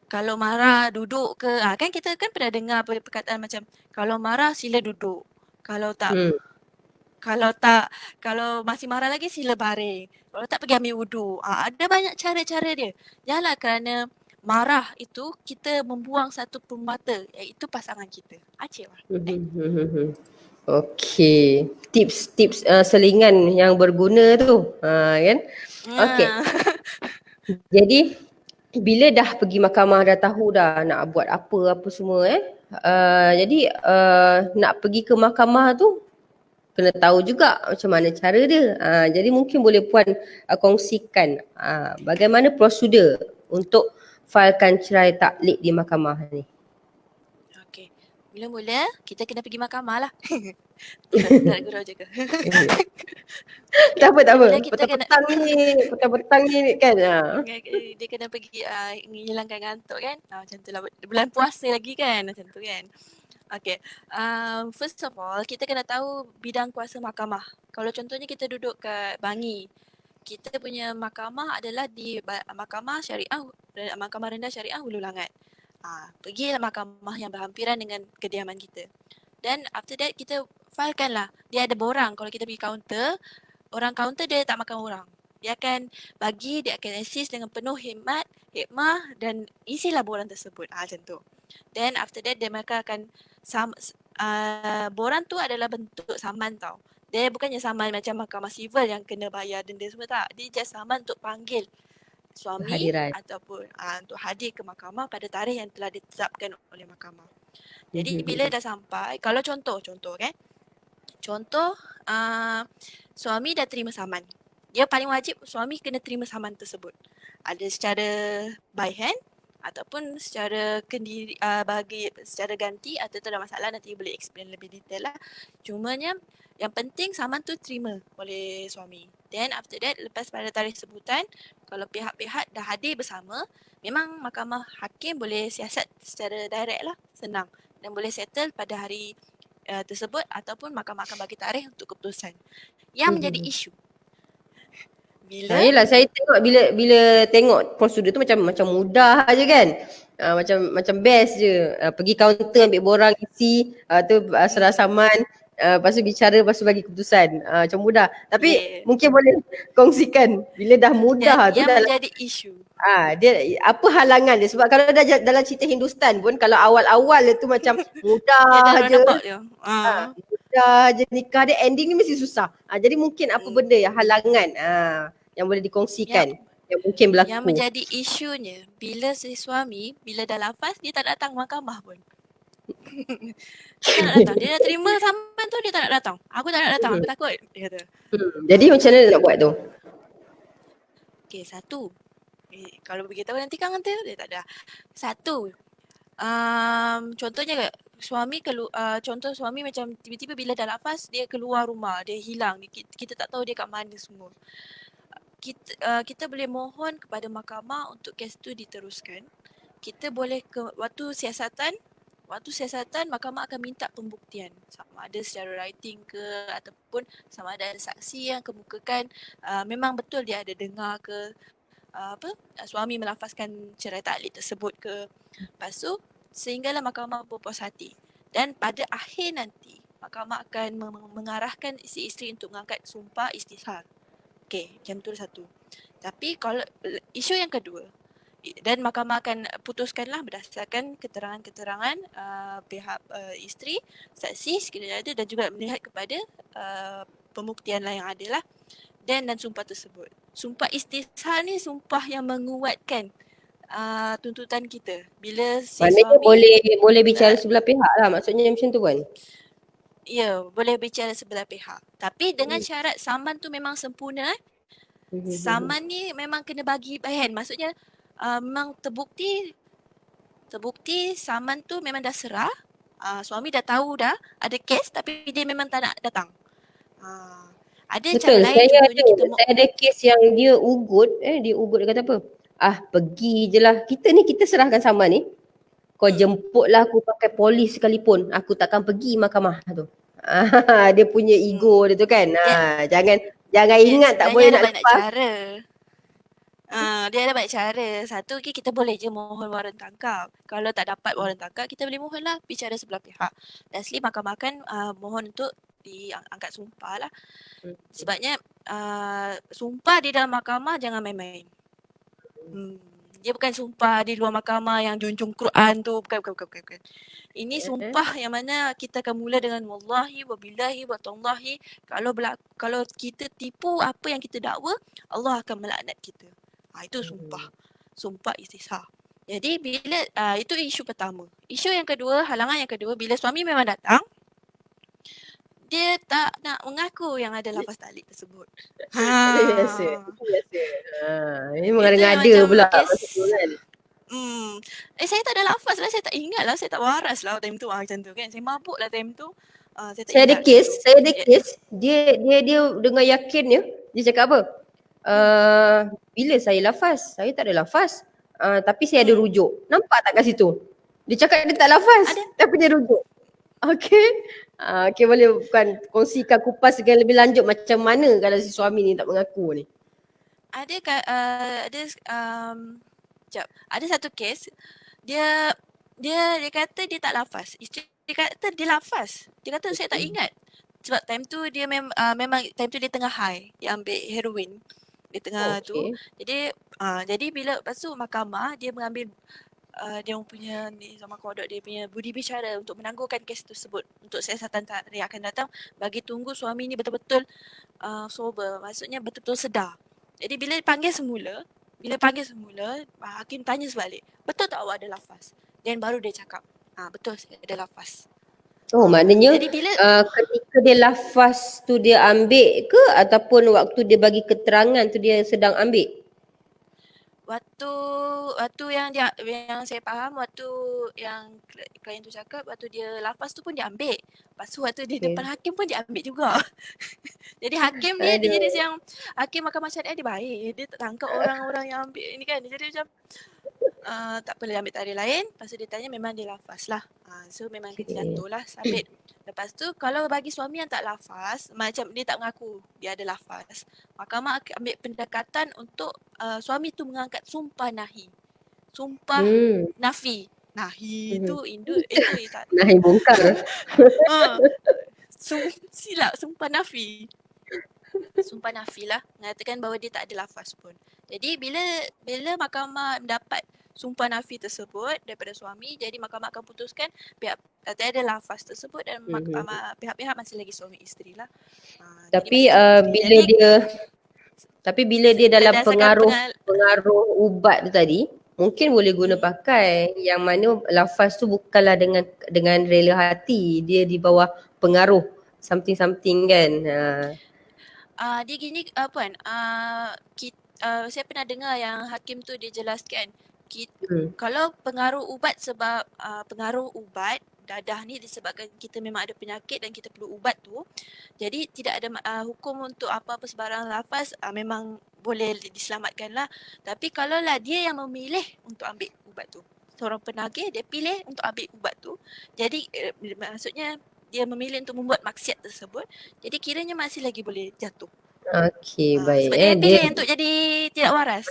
[SPEAKER 2] Kalau marah duduk ke, kan kita kan pernah dengar perkataan macam kalau marah sila duduk. Kalau tak
[SPEAKER 1] Hmm.
[SPEAKER 2] kalau masih marah lagi sila baring. Kalau tak pergi ambil wuduk. Ada banyak cara-cara dia. Janganlah kerana marah itu kita membuang satu permata iaitu pasangan kita. Acik lah.
[SPEAKER 1] Okey. Tips-tips selingan yang berguna tu. Kan? Okey. Jadi bila dah pergi mahkamah, dah tahu dah nak buat apa semua jadi nak pergi ke mahkamah tu kena tahu juga macam mana cara dia. Jadi mungkin boleh Puan kongsikan bagaimana prosedur untuk failkan cerai taklid di mahkamah ni.
[SPEAKER 2] Okey. Mula-mula kita kena pergi mahkamah lah. Tak gurau je ke?
[SPEAKER 1] Tak apa.
[SPEAKER 2] Mula-mula kita kena
[SPEAKER 1] Petang ni kan.
[SPEAKER 2] dia kena pergi menghilangkan ngantuk kan. Macam tu lah. Bulan puasa lagi kan. Macam tu kan. Okay. First of all, kita kena tahu bidang kuasa mahkamah. Kalau contohnya kita duduk kat Bangi, kita punya mahkamah adalah di Mahkamah Syariah, Mahkamah Rendah Syariah Hulu Langat. Pergilah mahkamah yang berhampiran dengan kediaman kita. Dan after that kita filekan lah. Dia ada borang. Kalau kita pergi kaunter, orang kaunter dia tak makan orang. Dia akan assist dengan penuh hikmah dan isilah borang tersebut. Macam tu. Then after that mereka akan borang tu adalah bentuk saman tau. Dia bukannya saman macam mahkamah sivil yang kena bayar denda semua tak. Dia just saman untuk panggil suami
[SPEAKER 1] Hadiran.
[SPEAKER 2] ataupun untuk hadir ke mahkamah pada tarikh yang telah ditetapkan oleh mahkamah. Jadi bila dah sampai, kalau contoh kan. Contoh suami dah terima saman. Dia paling wajib suami kena terima saman tersebut. Ada secara by hand ataupun secara secara ganti atau tak ada masalah, nanti boleh explain lebih detail lah. Cumanya yang penting saman tu terima oleh suami. Then after that lepas pada tarikh sebutan, kalau pihak-pihak dah hadir bersama, memang mahkamah hakim boleh siasat secara direct lah, senang. Dan boleh settle pada hari tersebut ataupun mahkamah akan bagi tarikh untuk keputusan. Yang menjadi isu
[SPEAKER 1] Yelah, saya tengok bila tengok prosedur tu macam mudah aja kan. Macam best je. Pergi kaunter ambil borang isi, serah saman, lepas tu bicara, lepas tu bagi keputusan. Macam mudah. Tapi mungkin boleh kongsikan bila dah mudah tu
[SPEAKER 2] yang menjadi isu.
[SPEAKER 1] Dia apa halangan dia, sebab kalau dah dalam cerita Hindustan pun kalau awal-awal tu macam mudah je. Mudah je nikah dia, ending ni mesti susah. Jadi mungkin apa benda yang halangan yang boleh dikongsikan yang mungkin berlaku.
[SPEAKER 2] Yang menjadi isunya bila si suami bila dah lafaz dia tak datang mahkamah pun. Dia tak nak datang. Dia dah terima saman tu, dia tak nak datang. Aku tak nak datang, aku takut, dia kata.
[SPEAKER 1] Jadi macam mana nak buat tu?
[SPEAKER 2] Okay, satu. Kalau beritahu nanti kan dia tak ada. Satu. Contohnya suami contoh suami macam tiba-tiba bila dah lafaz dia keluar rumah, dia hilang. Kita tak tahu dia kat mana semua. Kita boleh mohon kepada mahkamah untuk kes tu diteruskan. Kita boleh waktu siasatan mahkamah akan minta pembuktian, sama ada secara writing ke ataupun sama ada saksi yang kemukakan memang betul dia ada dengar ke suami melafazkan cerai taklid tersebut ke. Lepas tu sehinggalah mahkamah berpuas hati, dan pada akhir nanti mahkamah akan mengarahkan isteri-isteri untuk mengangkat sumpah istishar. Okey, macam tu satu. Tapi kalau isu yang kedua, dan mahkamah akan putuskanlah berdasarkan keterangan-keterangan pihak isteri, saksi sekiranya ada, dan juga melihat kepada pembuktian lah yang ada lah, dan sumpah tersebut. Sumpah istishar ni sumpah yang menguatkan tuntutan kita. Bila si
[SPEAKER 1] maknanya
[SPEAKER 2] suami
[SPEAKER 1] boleh bicara sebelah pihak lah, maksudnya macam tu kan?
[SPEAKER 2] Ya, boleh bicara sebelah pihak. Tapi dengan syarat saman tu memang sempurna. Saman ni memang kena bagi bahan. Maksudnya memang terbukti saman tu memang dah serah. Suami dah tahu dah ada kes tapi dia memang tak nak datang. Ada
[SPEAKER 1] betul,
[SPEAKER 2] cara lain
[SPEAKER 1] saya ada kes yang dia ugut, dia kata apa? Pergi je lah. Kita serahkan saman ni. Kau jemputlah aku pakai polis sekalipun, aku takkan pergi mahkamah tu. Dia punya ego dia tu kan.
[SPEAKER 2] Dia
[SPEAKER 1] Jangan
[SPEAKER 2] dia
[SPEAKER 1] ingat tak
[SPEAKER 2] sebenarnya
[SPEAKER 1] boleh
[SPEAKER 2] ada
[SPEAKER 1] nak
[SPEAKER 2] banyak
[SPEAKER 1] lepas.
[SPEAKER 2] cara. Dia ada banyak cara. Satu, kita boleh je mohon waran tangkap. Kalau tak dapat waran tangkap, kita boleh mohonlah bicara sebelah pihak. Lastly, mahkamah akan mohon untuk diangkat sumpah lah. Sebabnya sumpah di dalam mahkamah jangan main-main. Dia bukan sumpah di luar mahkamah yang junjung Quran tu. Bukan. Ini sumpah yang mana kita akan mula dengan wallahi wa billahi wa tallahi. Kalau kita tipu apa yang kita dakwa, Allah akan melaknat kita. Itu sumpah. Sumpah istishar. Jadi bila itu isu pertama. Isu yang kedua, halangan yang kedua, bila suami memang datang, dia tak nak mengaku yang ada lafaz taklik tersebut.
[SPEAKER 1] Itu biasa. Ini
[SPEAKER 2] Itu yang
[SPEAKER 1] mengada-ngada
[SPEAKER 2] macam
[SPEAKER 1] pula
[SPEAKER 2] kes.
[SPEAKER 1] masa tu kan.
[SPEAKER 2] Saya tak ada lafaz lah, saya tak ingat lah, saya tak waras lah time tu macam tu kan. Saya mabuk lah time tu. Saya tak
[SPEAKER 1] Saya ada
[SPEAKER 2] ingat
[SPEAKER 1] kes,
[SPEAKER 2] tu.
[SPEAKER 1] dia dengan yakinnya, dia cakap apa? Bila saya lafaz, saya tak ada lafaz. Tapi saya ada rujuk. Nampak tak kat situ? Dia cakap dia tak lafaz,
[SPEAKER 2] Ada.
[SPEAKER 1] tapi dia rujuk. Okay. Okay, boleh bukan kongsikan kupas dengan lebih lanjut macam mana kalau si suami ni tak mengaku ni?
[SPEAKER 2] Sekejap. Ada satu kes, dia kata dia tak lafaz. Isteri dia kata dia lafaz. Dia kata saya tak ingat. Sebab time tu dia memang time tu dia tengah high. Dia ambil heroin. Dia tengah tu. Jadi bila lepas tu mahkamah dia mengambil dia punya ni sama kodok dia punya budi bicara untuk menangguhkan kes tersebut untuk siasatan tarikh akan datang bagi tunggu suami ni betul-betul sober, maksudnya betul-betul sedar. Jadi bila panggil semula, hakim tanya sebalik, betul tak awak ada lafaz? Dan baru dia cakap, betul saya ada lafaz.
[SPEAKER 1] Maknanya
[SPEAKER 2] Jadi bila
[SPEAKER 1] ketika dia lafaz tu dia ambil ke ataupun waktu dia bagi keterangan tu dia sedang ambil?
[SPEAKER 2] waktu yang saya faham, waktu yang klien tu cakap, waktu dia lafaz tu pun dia ambil. Lepas tu waktu di depan hakim pun dia ambil juga. Jadi hakim ni dia jenis yang hakim mahkamah syariah dia baik. Dia tak tangkap orang-orang yang ambil ni kan. Jadi macam tak boleh ambil tarikh lain. Lepas tu dia tanya memang dia lafaz lah. So memang dia jatuh lah sabit. Lepas tu kalau bagi suami yang tak lafaz, macam dia tak mengaku dia ada lafaz, mahkamah ambil pendekatan untuk suami tu mengangkat sumpah nahi. Sumpah nafi. Nahi tu itu tak.
[SPEAKER 1] Nahi bongkar.
[SPEAKER 2] Silap sumpah nafi. Sumpah nafi lah, mengatakan bahawa dia tak ada lafaz pun. Jadi bila mahkamah mendapat sumpah nafi tersebut daripada suami, jadi mahkamah akan putuskan pihak tak ada lafaz tersebut dan pihak-pihak masih lagi suami isteri lah.
[SPEAKER 1] Tapi bila dia dalam pengaruh ubat tu tadi, mungkin boleh guna pakai yang mana lafaz tu bukanlah dengan rela hati, dia di bawah pengaruh something kan.
[SPEAKER 2] Dia gini apa kan, saya pernah dengar yang hakim tu dia jelaskan kalau pengaruh ubat sebab pengaruh ubat dadah ni disebabkan kita memang ada penyakit dan kita perlu ubat tu, jadi tidak ada hukum untuk apa-apa sebarang lafaz, memang boleh diselamatkan lah. Tapi kalau lah dia yang memilih untuk ambil ubat tu, seorang penagih dia pilih untuk ambil ubat tu, jadi maksudnya dia memilih untuk membuat maksiat tersebut, jadi kiranya masih lagi boleh jatuh.
[SPEAKER 1] Okey, baik.
[SPEAKER 2] Sebab dia pilih untuk jadi tidak waras.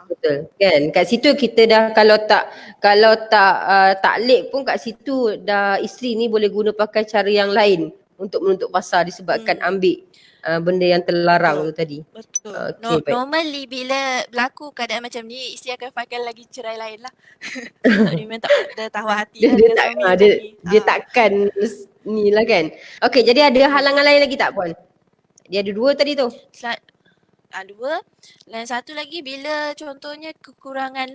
[SPEAKER 1] Betul. Kan kat situ kita dah kalau tak taklid pun kat situ dah isteri ni boleh guna pakai cara yang lain untuk menuntut pasal disebabkan ambil benda yang terlarang tu tadi.
[SPEAKER 2] Betul.
[SPEAKER 1] Okay,
[SPEAKER 2] Normally bila berlaku keadaan macam ni, isteri akan file lagi cerai lain lah. Sebab dia memang tak ada tahu hati lah dengan suami macam ni.
[SPEAKER 1] Dia takkan ni lah kan. Okay, jadi ada halangan lain lagi tak Puan? Dia ada 2 tadi tu.
[SPEAKER 2] 2. Dan satu lagi bila contohnya kekurangan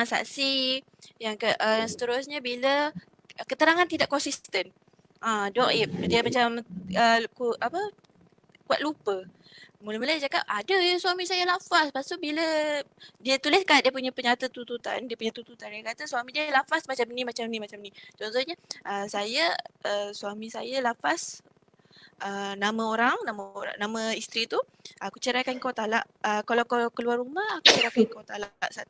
[SPEAKER 2] saksi, yang seterusnya bila keterangan tidak konsisten. Doib. Dia macam buat lupa. Mula-mula dia cakap ada ya suami saya lafaz. Lepas tu bila dia tulis kat dia punya tuntutan, dia kata suami dia lafaz macam ni. Contohnya suami saya lafaz nama isteri tu, aku ceraikan kau talak, kalau kau keluar rumah aku ceraikan kau talak 1.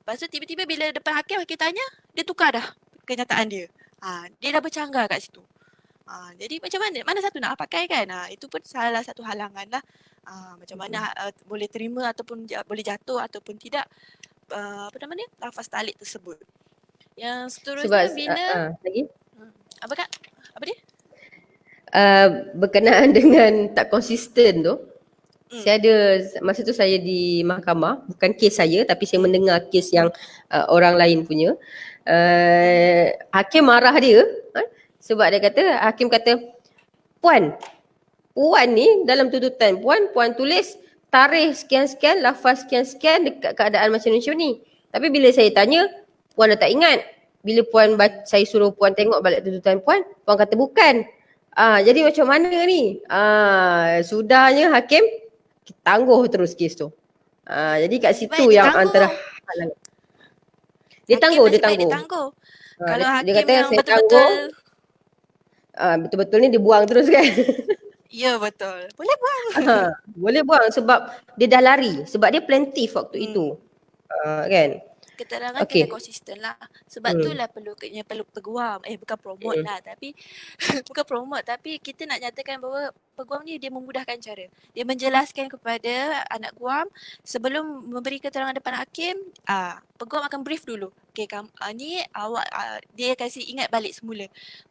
[SPEAKER 2] Lepas tu tiba-tiba bila depan hakim tanya, dia tukar dah kenyataan dia. Dia dah bercanggah kat situ. Jadi macam mana? Mana satu nak pakai kan? Itu pun salah satu halangan lah. Macam mana boleh terima ataupun boleh jatuh ataupun tidak apa nama dia? Lafaz talik tersebut. Yang
[SPEAKER 1] Sebab
[SPEAKER 2] seterusnya bila
[SPEAKER 1] lagi
[SPEAKER 2] apa Kak? Apa dia?
[SPEAKER 1] berkenaan dengan tak konsisten tu, saya ada masa tu saya di mahkamah, bukan kes saya tapi saya mendengar kes yang orang lain punya. Hakim marah dia sebab dia kata, hakim kata, puan ni dalam tuntutan puan tulis tarikh sekian-sekian, lafaz sekian-sekian dekat keadaan macam ni. Tapi bila saya tanya, puan dah tak ingat. Bila saya suruh puan tengok balik tuntutan puan kata bukan. Jadi macam mana ni? Sudahnya hakim tangguh terus kes tu. Jadi kat situ yang antara halangan. Dia tangguh.
[SPEAKER 2] Kalau
[SPEAKER 1] Dia
[SPEAKER 2] hakim
[SPEAKER 1] kata
[SPEAKER 2] yang
[SPEAKER 1] saya
[SPEAKER 2] betul-betul
[SPEAKER 1] betul-betul ni dia buang terus kan.
[SPEAKER 2] ya betul. Boleh buang.
[SPEAKER 1] Boleh buang sebab dia dah lari. Sebab dia plaintiff waktu itu. Kan?
[SPEAKER 2] Keterangan kena konsisten lah. Sebab itulah perlu peguam. Bukan promote lah tapi bukan promote tapi kita nak nyatakan bahawa peguam ni dia memudahkan cara. Dia menjelaskan kepada anak guam sebelum memberi keterangan depan hakim, peguam akan brief dulu. Okay, ni awak dia kasi ingat balik semula.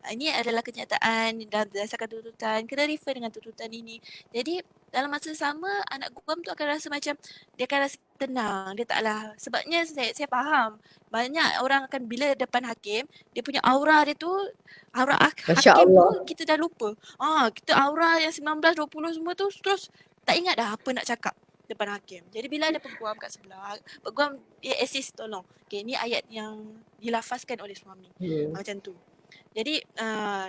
[SPEAKER 2] Ini adalah kenyataan dan berdasarkan tuntutan, kena refer dengan tuntutan ini. Jadi dalam masa sama anak guam tu akan rasa macam dia akan rasa tenang, dia taklah, sebabnya saya faham banyak orang akan bila depan hakim dia punya aura dia tu hakim tu kita dah lupa. Kita aura yang 19 20 semua tu terus tak ingat dah apa nak cakap depan hakim. Jadi bila ada peguam kat sebelah, peguam dia assist tolong. Okay, ni ayat yang dilafazkan oleh suami. Macam tu. Jadi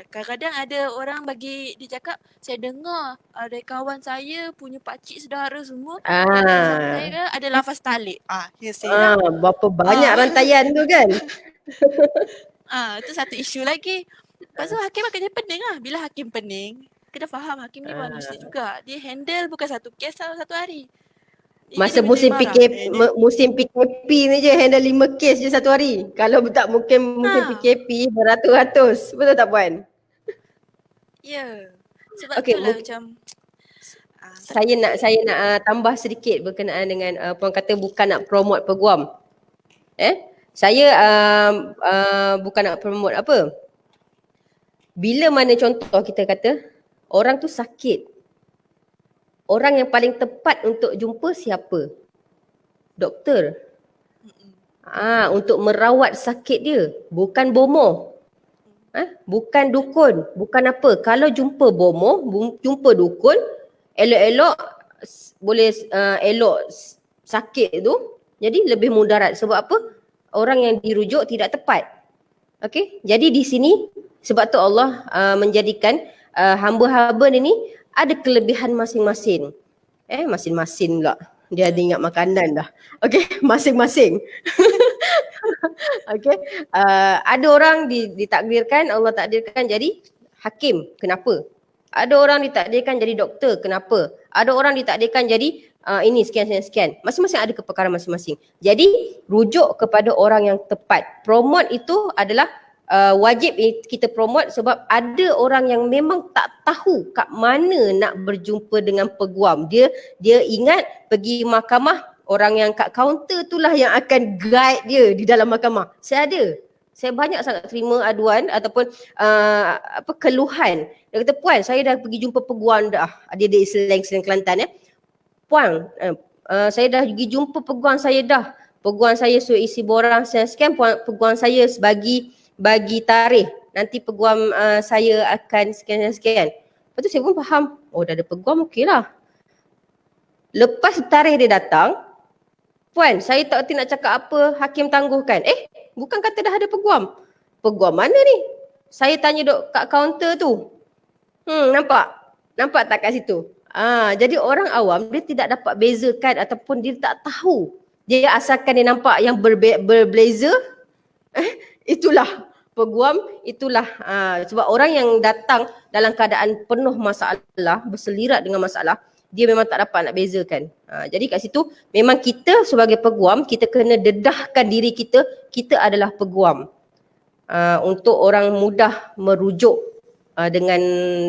[SPEAKER 2] kadang-kadang ada orang bagi dia cakap, saya dengar ada kawan saya punya pakcik saudara semua saya ada lafaz talik.
[SPEAKER 1] Berapa banyak rantaian tu kan.
[SPEAKER 2] Itu satu isu lagi. Lepas tu hakim akan jadi pening lah. Bila hakim pening, kena faham hakim ni manusia juga. Dia handle bukan satu kes satu hari.
[SPEAKER 1] Masa musim PKP ni je handle 5 kes je satu hari. Kalau tak mungkin musim PKP beratus-ratus. Betul tak puan?
[SPEAKER 2] Ya. Sebab itulah macam
[SPEAKER 1] saya nak tambah sedikit berkenaan dengan puan kata bukan nak promote peguam. Saya bukan nak promote apa. Bila mana contoh kita kata orang tu sakit. Orang yang paling tepat untuk jumpa siapa? Doktor. Untuk merawat sakit dia, bukan bomoh. Bukan dukun, bukan apa. Kalau jumpa bomoh, jumpa dukun, elok-elok boleh elok sakit tu, jadi lebih mudarat. Sebab apa? Orang yang dirujuk tidak tepat. Okey, jadi di sini sebab tu Allah menjadikan hamba-hamba ni ada kelebihan masing-masing. Masing-masing pula. Dia ada ingat makanan dah. Okey, masing-masing. Okey, ada orang ditakdirkan, Allah takdirkan jadi hakim. Kenapa? Ada orang ditakdirkan jadi doktor. Kenapa? Ada orang ditakdirkan jadi ini sekian. Masing-masing ada kepakaran masing-masing. Jadi rujuk kepada orang yang tepat. Promote itu adalah wajib kita promote sebab ada orang yang memang tak tahu kat mana nak berjumpa dengan peguam. Dia ingat pergi mahkamah, orang yang kat kaunter itulah yang akan guide dia di dalam mahkamah. Saya banyak sangat terima aduan ataupun keluhan. Dia kata, puan saya dah pergi jumpa peguam dah. Dia slang Kelantan Puan, saya dah pergi jumpa peguam saya dah. Peguam saya suruh isi borang sekian, peguam saya bagi tarikh. Nanti peguam saya akan sekian. Lepas tu saya pun faham, dah ada peguam, okey lah. Lepas tarikh dia datang, puan saya tak erti nak cakap apa, hakim tangguhkan. Bukan kata dah ada peguam. Peguam mana ni? Saya tanya duk kat kaunter tu. Nampak tak kat situ? Jadi orang awam dia tidak dapat bezakan ataupun dia tak tahu. Dia asalkan dia nampak yang berblazer, itulah peguam, itulah sebab orang yang datang dalam keadaan penuh masalah, berselirat dengan masalah, dia memang tak dapat nak bezakan. Jadi kat situ memang kita sebagai peguam, kita kena dedahkan diri kita, kita adalah peguam. Untuk orang mudah merujuk dengan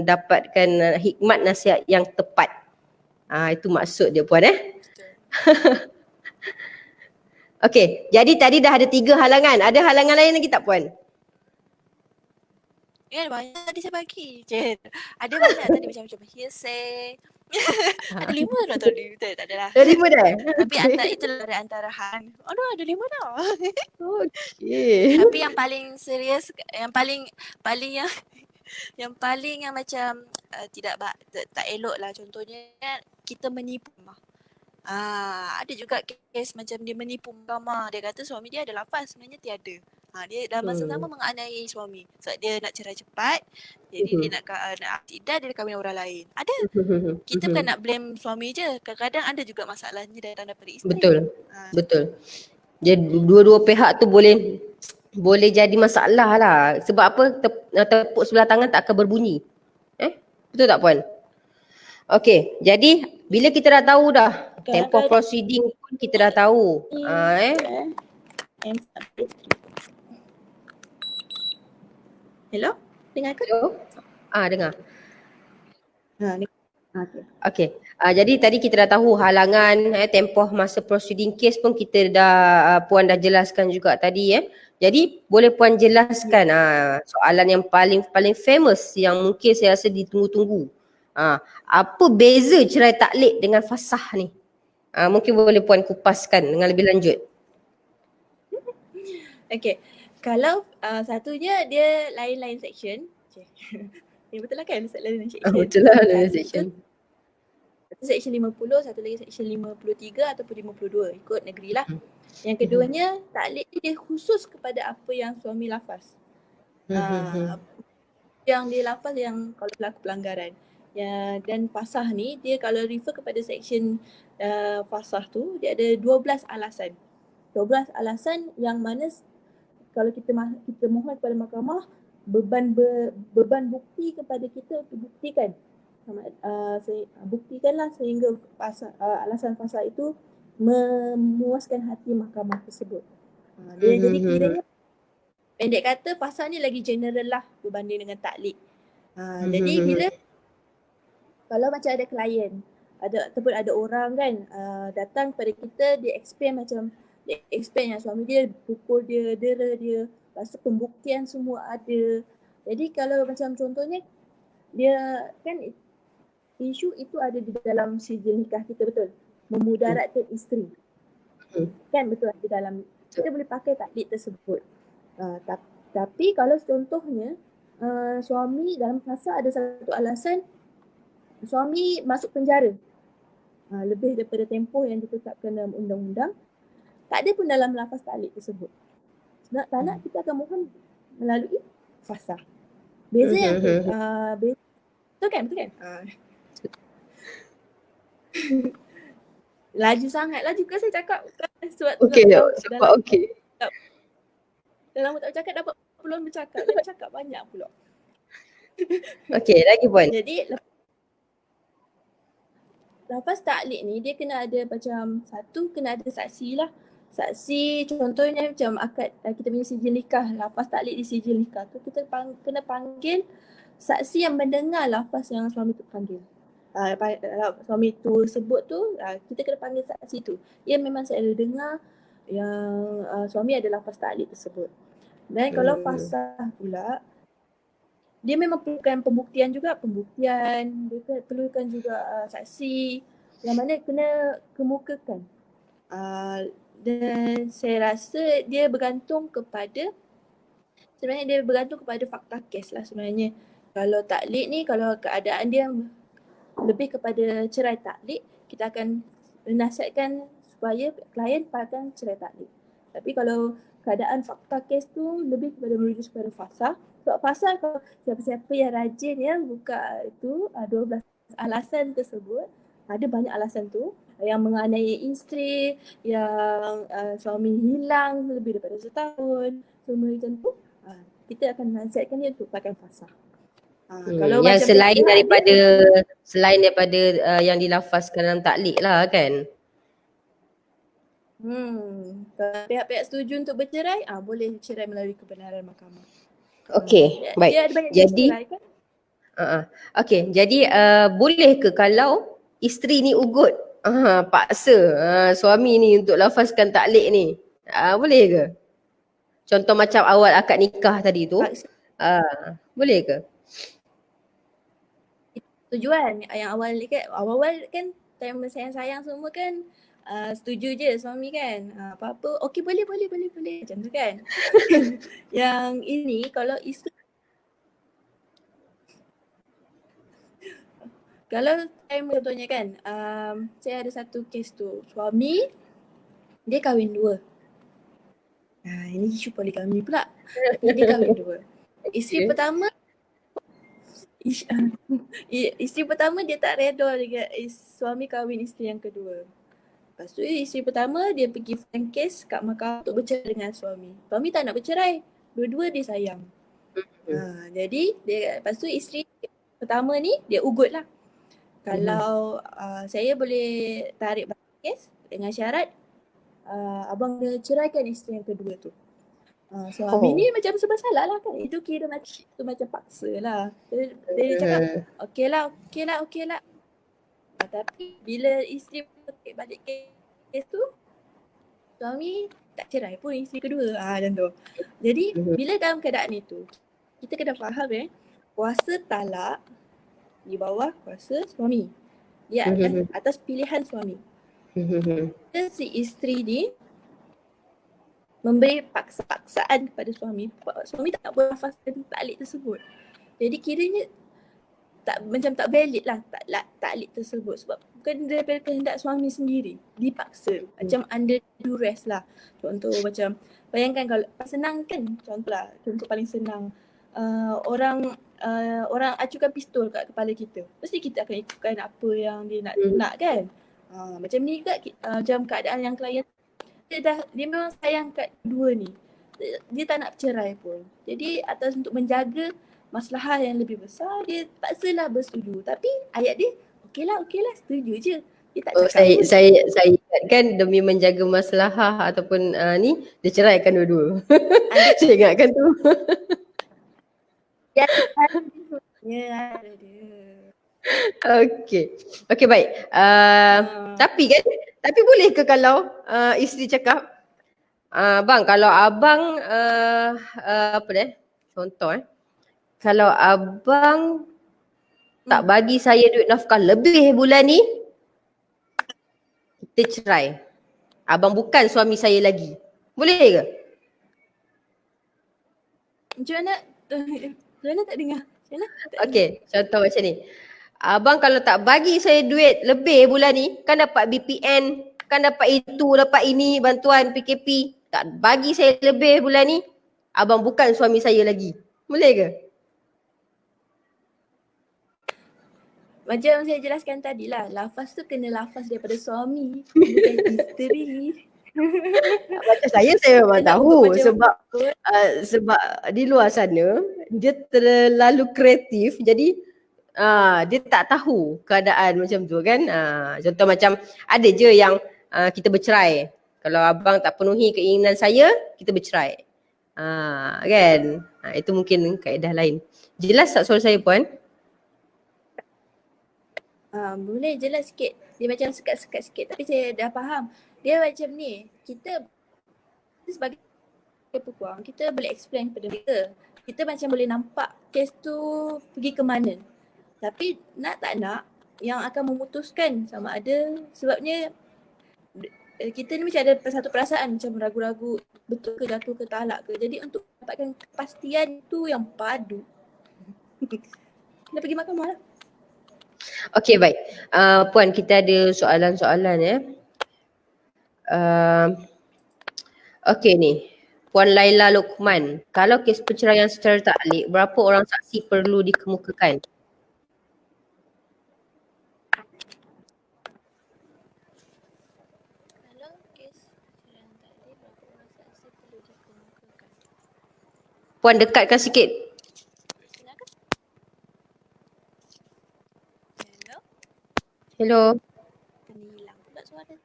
[SPEAKER 1] dapatkan hikmat nasihat yang tepat. Itu maksud dia puan
[SPEAKER 2] Betul.
[SPEAKER 1] Okey, jadi tadi dah ada 3 halangan. Ada halangan lain lagi tak puan?
[SPEAKER 2] Ya banyak tadi saya bagi. Ada banyak tadi macam hearsay. Ada 5 dah tadi. Tak adalah.
[SPEAKER 1] Dah 5 dah?
[SPEAKER 2] Tapi itulah antara Han. Aduh ada 5 dah.
[SPEAKER 1] Okey.
[SPEAKER 2] Tapi yang paling serius, yang paling yang macam tak elok lah, contohnya kita menipu mah. Ada juga kes macam dia menipu mahkamah. Dia kata suami dia ada lafaz, sebenarnya tiada. Dia dalam masa sama menganiayai suami. Sebab dia nak cerai cepat. Jadi dia nak tidak, dia kahwin orang lain. Ada. Kita bukan nak blame suami je. Kadang-kadang ada juga masalahnya datang daripada isteri.
[SPEAKER 1] Betul. Betul. Jadi dua-dua pihak tu boleh jadi masalah lah. Sebab apa? Tepuk sebelah tangan tak akan berbunyi. Betul tak puan? Okey, jadi bila kita dah tahu dah tempoh proceeding pun kita dah tahu.
[SPEAKER 2] Hello? Dengar ke?
[SPEAKER 1] Hello? Dengar.
[SPEAKER 2] Okay.
[SPEAKER 1] Okey. Jadi tadi kita dah tahu halangan, tempoh masa proceeding case pun kita dah puan dah jelaskan juga tadi Jadi boleh puan jelaskan soalan yang paling famous yang mungkin saya rasa ditunggu-tunggu. Apa beza cerai taklid dengan fasah ni? Mungkin boleh puan kupaskan dengan lebih lanjut.
[SPEAKER 2] Okey. Kalau satunya dia lain-lain section. Betul lah kan? Lain section.
[SPEAKER 1] Betul lah lain section.
[SPEAKER 2] Satu section 50, satu lagi section 53 ataupun 52 ikut negeri lah. Yang keduanya taklid dia khusus kepada apa yang suami lafaz. Yang dia lafaz yang kalau berlaku pelanggaran. Dan fasah ni dia kalau refer kepada section fasah tu dia ada 12 alasan. 12 alasan yang mana kalau kita mohon kepada mahkamah beban bukti kepada kita untuk buktikan. Buktikanlah sehingga alasan fasah itu memuaskan hati mahkamah tersebut. Jadi kiranya pendek kata fasah ni lagi general lah berbanding dengan taklid. Jadi bila kalau macam ada klien ataupun ada orang kan datang kepada kita, dia explain yang suami dia pukul dia, dera dia, lepas tu pembuktian semua ada. Jadi kalau macam contohnya dia kan isu itu ada di dalam sijil nikah kita, betul? Memudaratkan isteri. Kan betul di dalam, kita boleh pakai taklid tersebut. Tapi kalau contohnya suami dalam fasa ada satu alasan suami masuk penjara lebih daripada tempoh yang ditetapkan dalam undang-undang, tak ada pun dalam lafaz taklid tersebut. Tak nak kita akan mohon melalui fasa. Beza yang betul kan? Laju sangat lah juga saya cakap sebab
[SPEAKER 1] Okey.
[SPEAKER 2] Dalam tak bercakap dapat peluang bercakap. Dia bercakap banyak pula.
[SPEAKER 1] Okey, lagi puan.
[SPEAKER 2] Jadi lafaz taklid ni dia kena ada macam satu, kena ada saksi lah. Saksi contohnya macam akad kita punya sijil nikah, lafaz taklid di sijil nikah tu kita kena panggil saksi yang mendengar lafaz yang suami tu panggil. Suami tu sebut tu, kita kena panggil saksi tu. Ia memang saya ada dengar yang suami ada lafaz taklid tersebut. Dan kalau fasah pula, dia memang perlukan pembuktian, dia perlukan juga saksi yang mana kena kemukakan. Dan saya rasa dia bergantung kepada fakta kes lah sebenarnya. Kalau taklid ni, kalau keadaan dia lebih kepada cerai taklid, kita akan nasihatkan supaya klien pakai cerai taklid. Tapi kalau keadaan fakta kes tu lebih kepada merujuk kepada fasah. Sebab fasah kalau siapa-siapa yang rajin yang buka itu 12 alasan tersebut, ada banyak alasan tu yang menganiaya isteri, yang suami hilang lebih daripada setahun, semua macam tu, kita akan nasihatkan dia untuk pakai fasah. Kalau
[SPEAKER 1] Yang
[SPEAKER 2] macam pencerai dia
[SPEAKER 1] selain daripada yang dilafazkan dalam taklid lah kan.
[SPEAKER 2] kalau pihak-pihak setuju untuk bercerai, boleh cerai melalui kebenaran mahkamah.
[SPEAKER 1] Okey, baik.
[SPEAKER 2] Dia ada banyak jenis
[SPEAKER 1] Jadi
[SPEAKER 2] cerai kan?
[SPEAKER 1] okey, jadi boleh ke kalau isteri ni ugut paksa suami ni untuk lafazkan taklid ni? Boleh ke? Contoh macam awal akad nikah tadi tu.
[SPEAKER 2] Paksa
[SPEAKER 1] Boleh ke?
[SPEAKER 2] tujuan yang awal-awal kan time sayang-sayang semua kan setuju je suami kan. Apa-apa okey boleh macam tu kan. Yang ini kalau isteri kalau time contohnya kan saya ada satu kes tu, suami dia kahwin dua. Ini isu poligami pula. Tapi dia kahwin dua. Isteri pertama isteri pertama dia tak redha dengan suami kahwin isteri yang kedua. Lepas tu isteri pertama dia pergi filing case kat mahkamah untuk bercerai dengan suami. Suami tak nak bercerai. Dua-dua dia sayang. Jadi dia lepas tu isteri pertama ni dia ugut lah. Kalau saya boleh tarik balik kes dengan syarat abang dia ceraikan isteri yang kedua tu. Suami ni macam serba salah lah kan. Itu kira macam paksa lah. Dia cakap okey lah. Tapi bila isteri tarik balik kes tu, suami tak cerai pun isteri kedua. Macam tu. Jadi bila dalam keadaan itu, kita kena faham kuasa talak di bawah kuasa suami. Dia atas pilihan suami. Dan si isteri ni memberi paksaan kepada suami. Suami tak boleh lafazkan taklid tersebut. Jadi kiranya macam tak valid lah taklid tersebut sebab bukan daripada kehendak suami sendiri, dipaksa. Macam under duress lah. Contoh macam bayangkan kalau senang kan, contoh paling senang orang acukan pistol kat kepala kita. Mesti kita akan ikutkan apa yang dia nak kan. Macam ni juga macam keadaan yang klien dia memang sayang kat dua ni. Dia tak nak bercerai pun. Jadi atas untuk menjaga masalah yang lebih besar, dia paksalah bersetuju. Tapi ayat dia okeylah setuju je. Dia tak cakap pun.
[SPEAKER 1] Saya ingatkan demi menjaga maslahah ataupun ni dia ceraikan dua-dua. Saya ingatkan tu.
[SPEAKER 2] Ya, ada dia.
[SPEAKER 1] Okey baik. Tapi boleh ke kalau isteri cakap bang kalau abang contoh kalau abang tak bagi saya duit nafkah lebih bulan ni, kita cerai. Abang bukan suami saya lagi. Boleh ke?
[SPEAKER 2] Macam mana tak dengar?
[SPEAKER 1] Okey, contoh macam ni. Abang kalau tak bagi saya duit lebih bulan ni, kan dapat BPN, kan dapat itu, dapat ini, bantuan PKP. Tak bagi saya lebih bulan ni, abang bukan suami saya lagi. Boleh ke?
[SPEAKER 2] Macam saya jelaskan tadi lah, lafaz tu kena lafaz daripada suami, bukan isteri.
[SPEAKER 1] Macam saya memang tahu sebab di luar sana dia terlalu kreatif, jadi dia tak tahu keadaan macam tu kan. Contoh macam ada je yang kita bercerai. Kalau abang tak penuhi keinginan saya, kita bercerai. Kan? Itu mungkin kaedah lain. Jelas tak soal saya puan?
[SPEAKER 2] Boleh jelas sikit. Dia macam sekat-sekat sikit tapi saya dah faham. Dia macam ni, kita sebagai peguam, kita boleh explain kepada mereka. Kita macam boleh nampak kes tu pergi ke mana. Tapi nak tak nak, yang akan memutuskan sama ada sebabnya kita ni macam ada satu perasaan macam ragu-ragu betul ke jatuh ke talak ke. Jadi untuk dapatkan kepastian tu yang padu, kena pergi mahkamah lah.
[SPEAKER 1] Okey baik. Puan, kita ada soalan-soalan okey ni. Puan Laila Lokman, kalau kes perceraian secara taklid, berapa orang saksi perlu dikemukakan?
[SPEAKER 2] Kalau kes perceraian taklid, berapa orang saksi perlu dikemukakan?
[SPEAKER 1] Puan dekatkan sikit. Hello.
[SPEAKER 2] Hilang pula suara.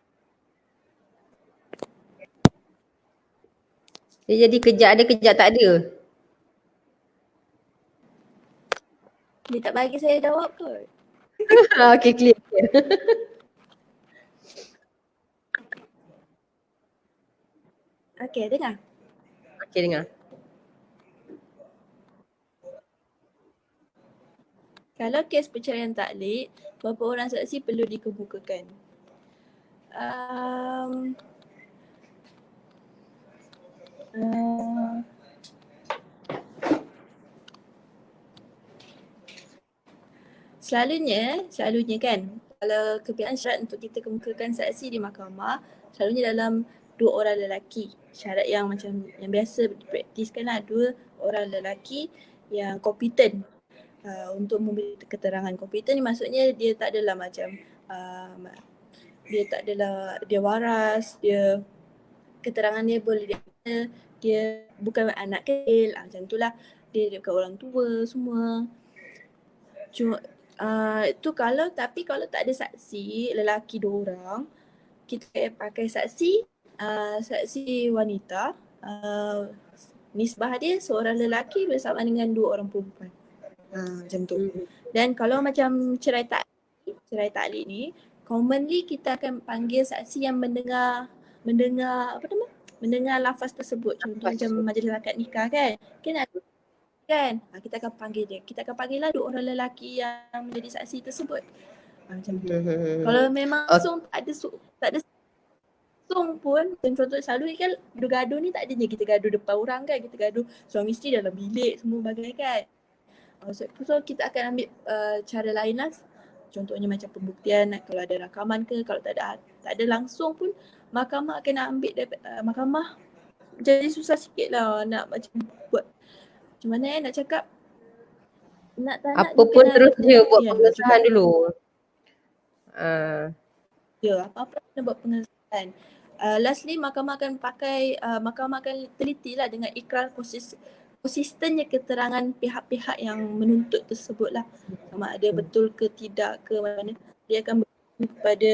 [SPEAKER 1] Dia jadi kejap ada, kejap tak ada.
[SPEAKER 2] Dia tak bagi saya jawab kot.
[SPEAKER 1] Okay, clear.
[SPEAKER 2] Okay, dengar.
[SPEAKER 1] Okay, dengar.
[SPEAKER 2] Kalau kes perceraian taklik, berapa orang saksi perlu dikemukakan? Um, uh, selalunya kan, kalau kebiasaan syarat untuk kita kemukakan saksi di mahkamah, selalunya dalam 2 orang lelaki. Syarat yang macam yang biasa dipraktiskan lah, 2 orang lelaki yang kompeten untuk memberi keterangan. Kompeten ni maksudnya dia tak adalah macam dia tak adalah, dia waras, dia keterangan dia boleh dia bukan anak kecil, macam tu lah. Dia bukan orang tua semua. Cuma tu kalau, tapi kalau tak ada saksi lelaki 2 orang, kita pakai saksi wanita, nisbah dia seorang lelaki bersama dengan 2 orang perempuan. Macam tu. Dan kalau macam cerai taklik ni, commonly kita akan panggil saksi yang mendengar apa nama? Mendengar lafaz tersebut. Contoh macam majlis akad nikah kan. Kita akan panggil dia. Kita akan panggil lah 2 orang lelaki yang menjadi saksi tersebut. Macam tu. Kalau memang langsung tak ada song pun, contoh selalu kan gaduh ni tak adanya kita gaduh depan orang kan. Kita gaduh suami isteri dalam bilik semua bagai kan. So kita akan ambil cara lain lah. Contohnya macam pembuktian, kalau ada rakaman ke, kalau tak ada langsung pun, mahkamah akan ambil mahkamah jadi susah sikit lah nak macam buat macam mana nak cakap, nak tak nak
[SPEAKER 1] Apa pun terus dia buat
[SPEAKER 2] lah
[SPEAKER 1] pengesahan
[SPEAKER 2] juga.
[SPEAKER 1] dulu.
[SPEAKER 2] Ya, apa-apa kena buat pengesahan. Lastly, mahkamah akan teliti lah dengan ikrar konsistennya keterangan pihak-pihak yang menuntut tersebut lah. Sama ada betul ke tidak ke mana. Dia akan bergantung kepada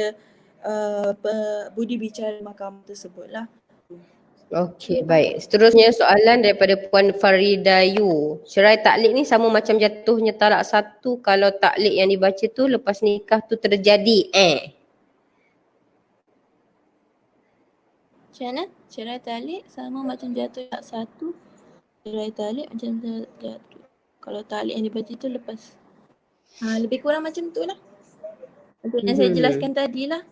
[SPEAKER 2] budi bicara mahkamah tersebut lah.
[SPEAKER 1] Okey, baik. Seterusnya soalan daripada Puan Faridayu. Cerai taklik ni sama macam jatuhnya talak satu kalau taklik yang dibaca tu lepas nikah tu terjadi.
[SPEAKER 2] Macam mana? Cerai taklik sama macam jatuh talak satu. Cerai taklik macam jatuh. Kalau taklik yang dibaca tu lepas. Lebih kurang macam tu lah. Macam yang saya jelaskan tadi lah.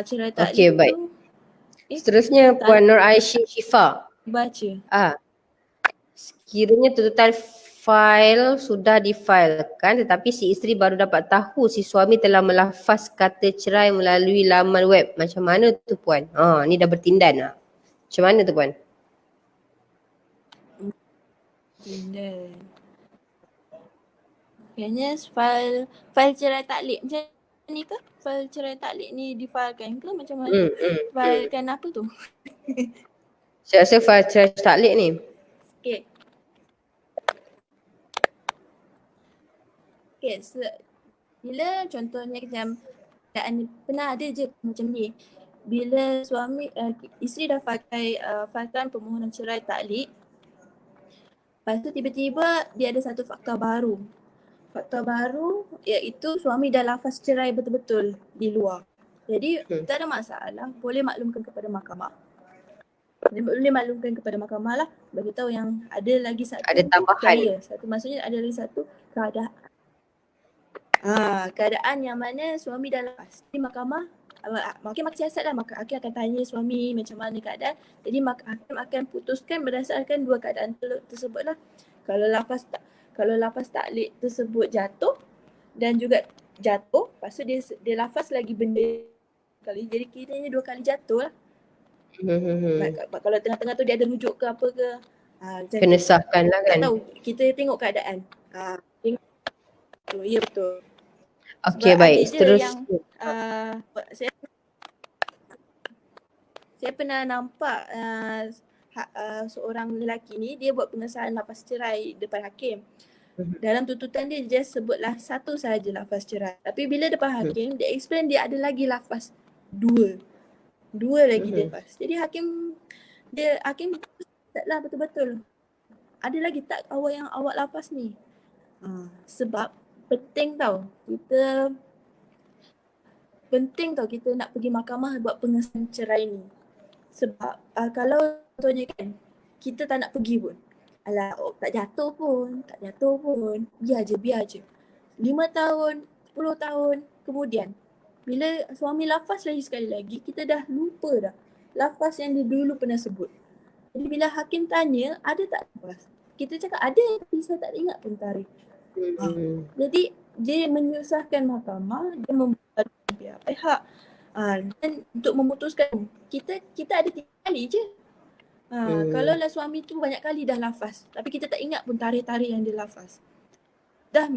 [SPEAKER 2] Cerai taklik
[SPEAKER 1] Okey, baik.
[SPEAKER 2] tu.
[SPEAKER 1] Seterusnya Puan Nur Aisyah Syifa.
[SPEAKER 2] Baca.
[SPEAKER 1] Sekiranya total file sudah difailkan tetapi si isteri baru dapat tahu si suami telah melafaz kata cerai melalui laman web. Macam mana tu Puan? Ni dah bertindan lah. Macam mana tu Puan?
[SPEAKER 2] Tindan. Kayaknya file cerai taklik macam ni ke? File cerai taklik ni difailkan ke macam mana? Failkan apa tu?
[SPEAKER 1] Saya rasa file cerai taklik ni.
[SPEAKER 2] Okay, bila contohnya macam pernah ada je macam ni. Bila suami, isteri dah failkan permohonan cerai taklik, lepas tu tiba-tiba dia ada satu fakta baru. Fakta baru iaitu suami dah lafaz cerai betul-betul di luar. Jadi tak ada masalah, boleh maklumkan kepada mahkamah. Boleh maklumkan kepada mahkamah lah, bagi tahu yang ada lagi satu
[SPEAKER 1] ada tambahan.
[SPEAKER 2] maksudnya ada lagi satu keadaan yang mana suami dah lepas. Jadi mahkamah hakim siasat lah, hakim akan tanya suami macam mana keadaan. Jadi hakim akan putuskan berdasarkan 2 keadaan tersebut lah. Kalau lafaz taklik tersebut jatuh dan juga jatuh, lepas tu dia lafaz lagi benda kali, jadi kiranya 2 kali jatuh lah. Kalau tengah-tengah tu dia ada rujuk ke apa ke,
[SPEAKER 1] kena sahkan lah kan.
[SPEAKER 2] Tak tahu, kita tengok keadaan. Ya betul.
[SPEAKER 1] Okey, baik. Seterusnya.
[SPEAKER 2] Saya pernah nampak seorang lelaki ni, dia buat pengesahan lafaz cerai depan hakim. Dalam tuntutan dia just sebutlah satu sahaja lafaz cerai. Tapi bila depan hakim, dia explain dia ada lagi lafaz dua. Dua lagi dia lafaz. Jadi hakim taklah betul-betul. Ada lagi tak awak yang awak lafaz ni? Sebab penting tau. Penting tau kita nak pergi mahkamah buat pengesahan cerai ni. Sebab kalau contohnya kan, kita tak nak pergi pun. Alah, tak jatuh pun. Biar je. 5 tahun, 10 tahun kemudian. Bila suami lafaz lagi sekali lagi, kita dah lupa dah lafaz yang dia dulu pernah sebut. Jadi bila hakim tanya, ada tak lafaz? Kita cakap ada, tapi saya tak ingat pun tarikh. Jadi dia menyusahkan mahkamah, dia membuat pihak. Dan untuk memutuskan, kita ada 3 kali je. Kalau lah suami tu banyak kali dah lafaz, tapi kita tak ingat pun tarikh-tarikh yang dia lafaz, dah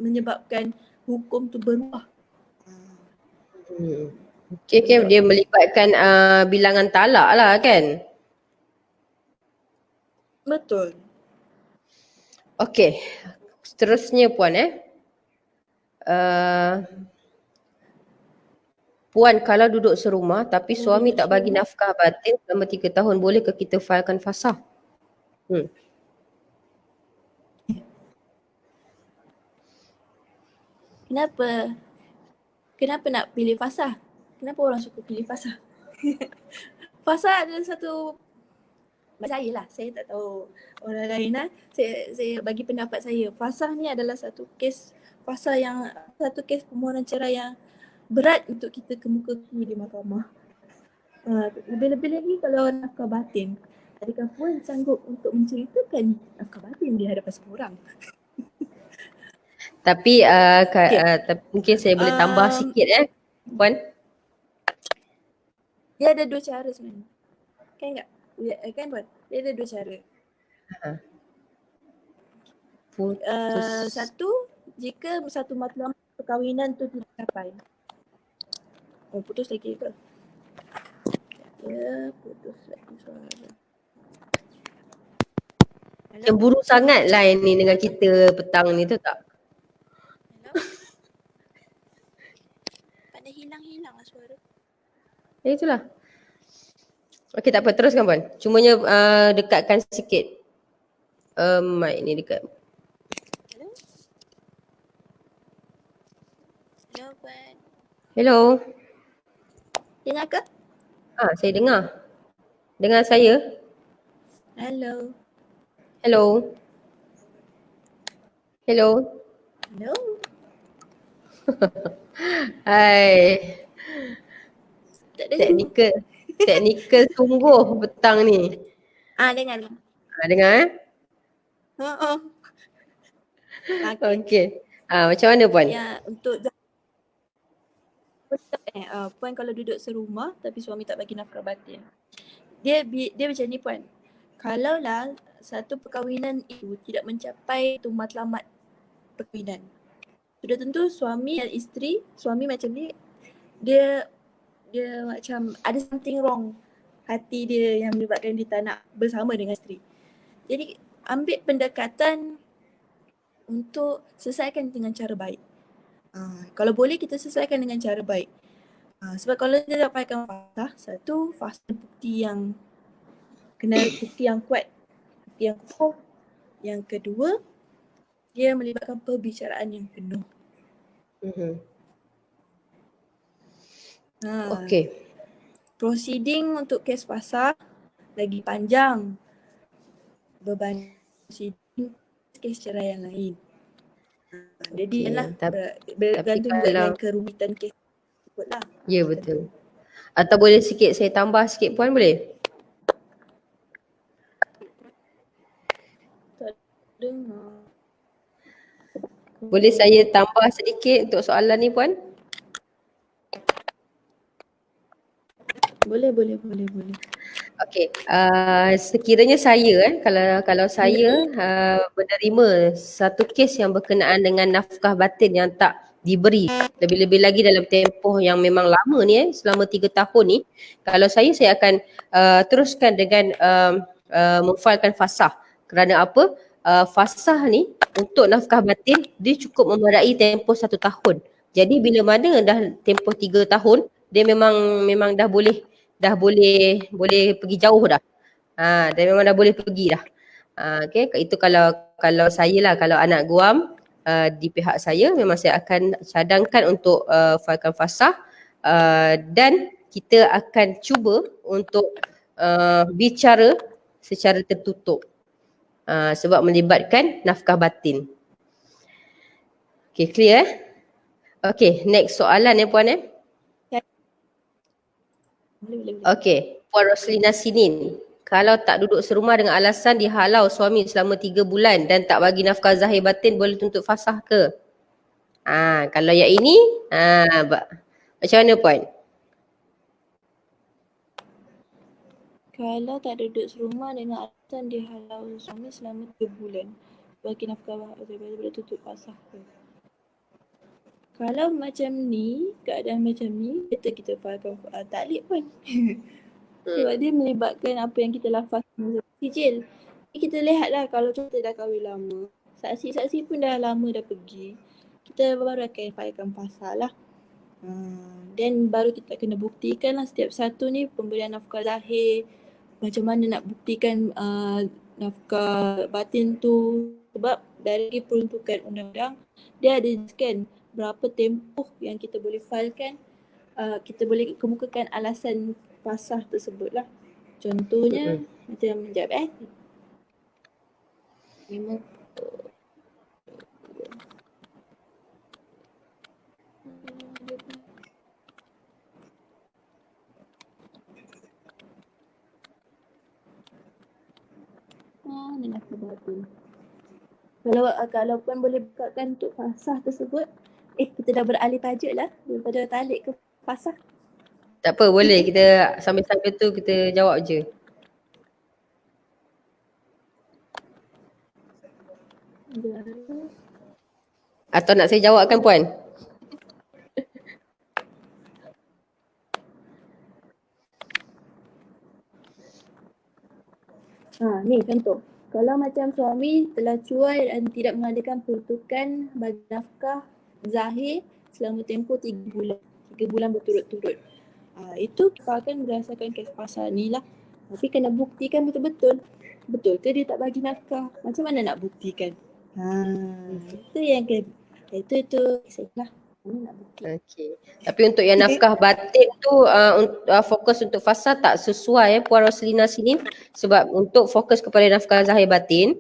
[SPEAKER 2] menyebabkan hukum tu berubah.
[SPEAKER 1] Okay, dia melibatkan bilangan talak lah kan?
[SPEAKER 2] Betul.
[SPEAKER 1] Okay, seterusnya Puan Puan kalau duduk serumah tapi suami tak bagi nafkah batin selama 3 tahun, bolehkah kita filekan fasah?
[SPEAKER 2] Kenapa nak pilih fasah? Kenapa orang suka pilih fasah? Fasah adalah satu, bagi saya lah, saya tak tahu orang lain lah. Saya bagi pendapat saya, fasah ni adalah satu kes permohonan cerai yang berat untuk kita kemukakan di mahkamah. Lebih-lebih lagi kalau nafkah batin. Adakah Puan sanggup untuk menceritakan nafkah batin di hadapan semua orang?
[SPEAKER 1] Tapi tapi mungkin saya boleh tambah sikit Puan.
[SPEAKER 2] Dia ada 2 cara sebenarnya. Kan tak? Kan Puan? Dia ada 2 cara. Satu, jika satu matlamat perkahwinan tu tidak capai. Putus lagi ke? Ya, putus lagi suara.
[SPEAKER 1] Cemburu sangat lah ni dengan kita petang ni tu tak?
[SPEAKER 2] Hello? Pada hilang-hilang lah suara.
[SPEAKER 1] Itulah. Okey, tak apa, teruskan Puan. Cumanya dekatkan sikit mic ni dekat.
[SPEAKER 2] Hello? Hello Puan.
[SPEAKER 1] Hello.
[SPEAKER 2] Dengar ke?
[SPEAKER 1] Saya dengar. Dengar saya?
[SPEAKER 2] Hello.
[SPEAKER 1] Hello. Hello.
[SPEAKER 2] Hello.
[SPEAKER 1] Hai.
[SPEAKER 2] Tak dengar.
[SPEAKER 1] Teknikal sungguh petang ni.
[SPEAKER 2] Dengar.
[SPEAKER 1] Dengar Okey. Macam mana Puan?
[SPEAKER 2] Ya, untuk Puan kalau duduk serumah tapi suami tak bagi nafkah batin. Dia macam ni Puan. Kalaulah satu perkahwinan itu tidak mencapai tu matlamat perkahwinan, sudah tentu suami dan isteri, suami macam ni, dia macam ada something wrong, hati dia yang menyebabkan dia tak nak bersama dengan isteri. Jadi ambil pendekatan untuk selesaikan dengan cara baik. Kalau boleh kita selesaikan dengan cara baik. Sebab kalau dia dapatkan fasah, satu, fasah bukti yang kuat, bukti yang kukuh. Yang kedua, dia melibatkan perbicaraan yang penuh.
[SPEAKER 1] Okey.
[SPEAKER 2] Proceeding untuk kes fasah lagi panjang beban proceeding kes cerai yang lain. Jadi bergantung dengan kerumitan kes tersebut lah.
[SPEAKER 1] Ya, betul. Atau boleh sikit saya tambah sikit Puan, boleh?
[SPEAKER 2] Tak dengar.
[SPEAKER 1] Boleh saya tambah sedikit untuk soalan ni Puan?
[SPEAKER 2] Boleh.
[SPEAKER 1] Okey, sekiranya saya kalau saya menerima satu kes yang berkenaan dengan nafkah batin yang tak diberi, lebih-lebih lagi dalam tempoh yang memang lama ni selama 3 tahun ni, kalau saya akan teruskan dengan memfilekan fasah. Kerana apa? fasah ni untuk nafkah batin dia cukup memadai tempoh 1 tahun. Jadi bila mana dah tempoh 3 tahun dia memang dah boleh pergi jauh dah. Dia memang dah boleh pergi dah. Okay, itu kalau saya lah, kalau anak guam di pihak saya memang saya akan cadangkan untuk failkan fasah dan kita akan cuba untuk bicara secara tertutup sebab melibatkan nafkah batin. Okay, clear Okay, next soalan puan
[SPEAKER 2] Boleh.
[SPEAKER 1] Okay, Puan Roslina Sinin. Kalau tak duduk serumah dengan alasan dihalau suami selama 3 bulan dan tak bagi nafkah zahir batin, boleh tuntut fasah ke? Kalau yang ini, macam mana Puan?
[SPEAKER 2] Kalau tak duduk serumah dengan alasan dihalau suami selama 3 bulan, bagi nafkah boleh tutup fasah ke? Kalau macam ni, keadaan macam ni, kita failkan taklid pun. Sebab dia melibatkan apa yang kita lafazkan sijil. Kita lihatlah kalau kita dah kahwin lama, saksi-saksi pun dah lama dah pergi, kita baru akan failkan fasah lah. Dan baru kita kena buktikan lah setiap satu ni pemberian nafkah zahir, macam mana nak buktikan nafkah batin tu. Sebab dari peruntukan undang-undang dia ada kan berapa tempoh yang kita boleh filekan, kita boleh kemukakan alasan fasah tersebut lah. Contohnya macam sekejap ni nafkah batin. Kalau puan boleh bukakan untuk fasah tersebut. Kita dah beralih tajuk lah daripada taklid ke fasah.
[SPEAKER 1] Tak apa, boleh. Kita sambil-sambil tu kita jawab je. Atau nak saya jawabkan Puan?
[SPEAKER 2] Ni contoh. Kalau macam suami telah cuai dan tidak mengadakan peruntukan bagi nafkah zahir selama tempoh 3 bulan. 3 bulan berturut-turut. Itu kita akan berdasarkan kes pasal ni lah. Tapi kena buktikan betul-betul. Betul ke dia tak bagi nafkah? Macam mana nak buktikan? Itu yang kena. Itu lah.
[SPEAKER 1] Okay. Tapi untuk yang nafkah batin tu fokus untuk fasah tak sesuai Puan Roslina sini, sebab untuk fokus kepada nafkah zahir batin,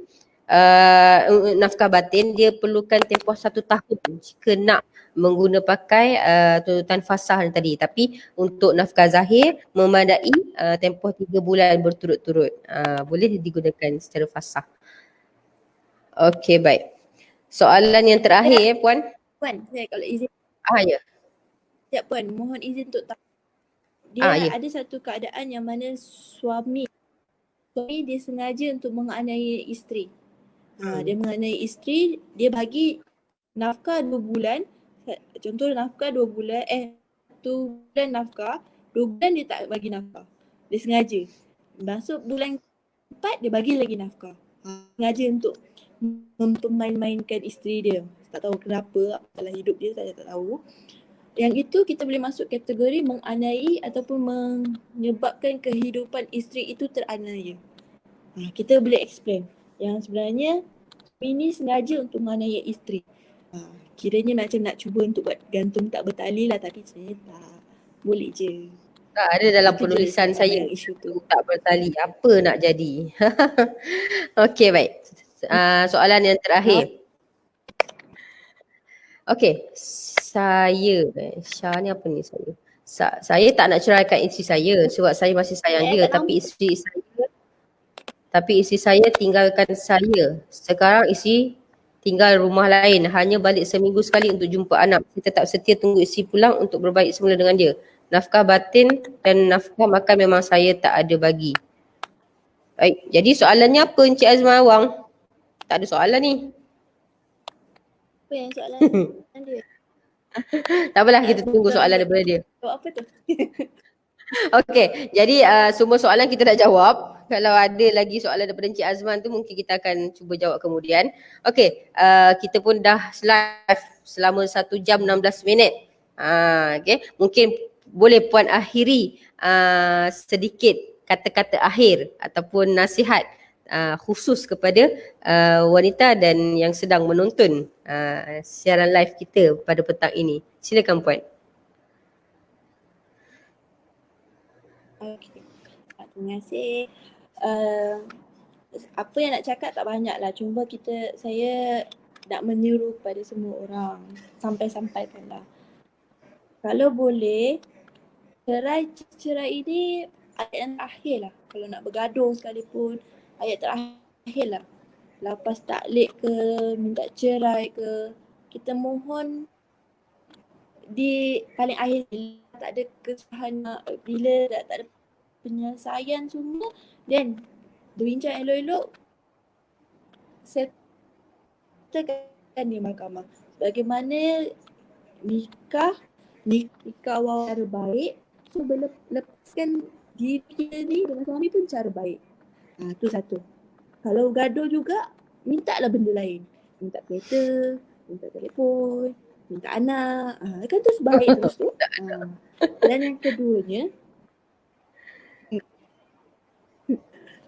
[SPEAKER 1] nafkah batin dia perlukan tempoh 1 tahun jika nak mengguna pakai tuntutan fasah tadi. Tapi untuk nafkah zahir memadai tempoh 3 bulan berturut-turut. Boleh digunakan secara fasah. Okey, baik. Soalan yang terakhir Puan.
[SPEAKER 2] Puan, saya kalau izin.
[SPEAKER 1] Ya.
[SPEAKER 2] Sekejap Puan, mohon izin untuk
[SPEAKER 1] ya.
[SPEAKER 2] Ada satu keadaan yang mana suami dia sengaja untuk menganiaya isteri. Dia menganiaya isteri, dia bagi nafkah 2 bulan. Contoh nafkah 2 bulan, 1 bulan nafkah, 2 bulan dia tak bagi nafkah. Dia sengaja. Masuk bulan 4 dia bagi lagi nafkah. Sengaja untuk mempermain-mainkan isteri dia. Tak tahu kenapa, dalam hidup dia saya tak tahu. Yang itu kita boleh masuk kategori menganiaya ataupun menyebabkan kehidupan isteri itu teraniaya. Kita boleh explain yang sebenarnya ini sengaja untuk menganiaya isteri. Kiranya macam nak cuba untuk buat gantung tak bertali lah, tapi sebenarnya tak. Boleh je.
[SPEAKER 1] Tak ada dalam penulisan saya isu tu tak bertali. Apa nak jadi? Okey, baik. Soalan yang terakhir. Okey, saya Syah ni apa ni saya? Saya tak nak ceraikan isteri saya sebab saya masih sayang dia, tapi isteri saya tinggalkan saya. Sekarang isteri tinggal rumah lain, hanya balik seminggu sekali untuk jumpa anak. Saya tetap setia tunggu isteri pulang untuk berbaik semula dengan dia. Nafkah batin dan nafkah makan memang saya tak ada bagi. Baik, jadi soalannya apa Encik Azman Awang? Tak ada soalan ni.
[SPEAKER 2] Apa yang soalan dia?
[SPEAKER 1] Tak apalah, kita tunggu soalan daripada dia.
[SPEAKER 2] Apa tu?
[SPEAKER 1] Okey, jadi semua soalan kita dah jawab. Kalau ada lagi soalan daripada Encik Azman tu mungkin kita akan cuba jawab kemudian. Okey, kita pun dah live selama 1 jam 16 minit. Okey, mungkin boleh Puan akhiri sedikit kata-kata akhir ataupun nasihat khusus kepada wanita dan yang sedang menonton siaran live kita pada petang ini. Silakan Puan.
[SPEAKER 2] Okey. Terima kasih. Apa yang nak cakap tak banyak lah. Cuma saya nak menyuruh kepada semua orang. Sampai-sampaikanlah. Kalau boleh, cerai ini ayat yang terakhir lah. Kalau nak bergaduh sekalipun, ayat terakhir lah. Lepas taklid ke, minta cerai ke, kita mohon di paling akhir tak ada kesusahan, bila tak ada penyelesaian semua, then berbincang elok-elok, settlekan di mahkamah. Bagaimana nikah awal cara baik, so lepaskan diri kita ni dengan suami pun cara baik. Tu satu. Kalau gaduh juga, mintalah benda lain. Minta kereta, minta telefon, minta anak. Kan terus baik terus tu.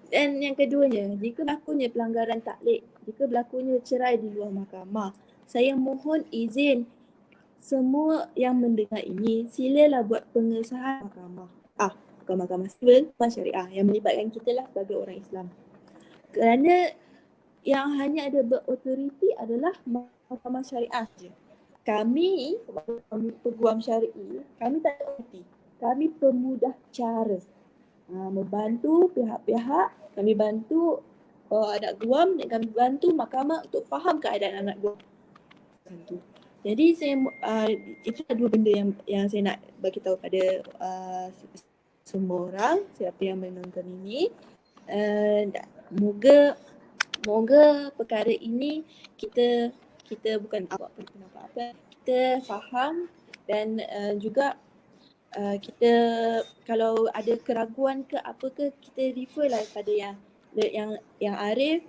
[SPEAKER 2] Dan yang keduanya, jika berlakunya pelanggaran taklid, jika berlakunya cerai di luar mahkamah, saya mohon izin semua yang mendengar ini, silalah buat pengesahan mahkamah. Bukan mahkamah sivil, mahkamah syariah yang melibatkan kita lah sebagai orang Islam. Kerana yang hanya ada berautoriti adalah mahkamah syariah je. Kami peguam syar'i, kami tak ada autoriti. Kami pemudah cara. Membantu pihak-pihak, kami bantu anak guam dan kami bantu mahkamah untuk faham keadaan anak guam. Jadi itu dua benda yang saya nak bagi tahu pada semua orang siapa yang menonton ini. Moga perkara ini kita bukan apa-apa, kita faham dan juga kita kalau ada keraguan ke apa ke, kita refer lah pada yang arif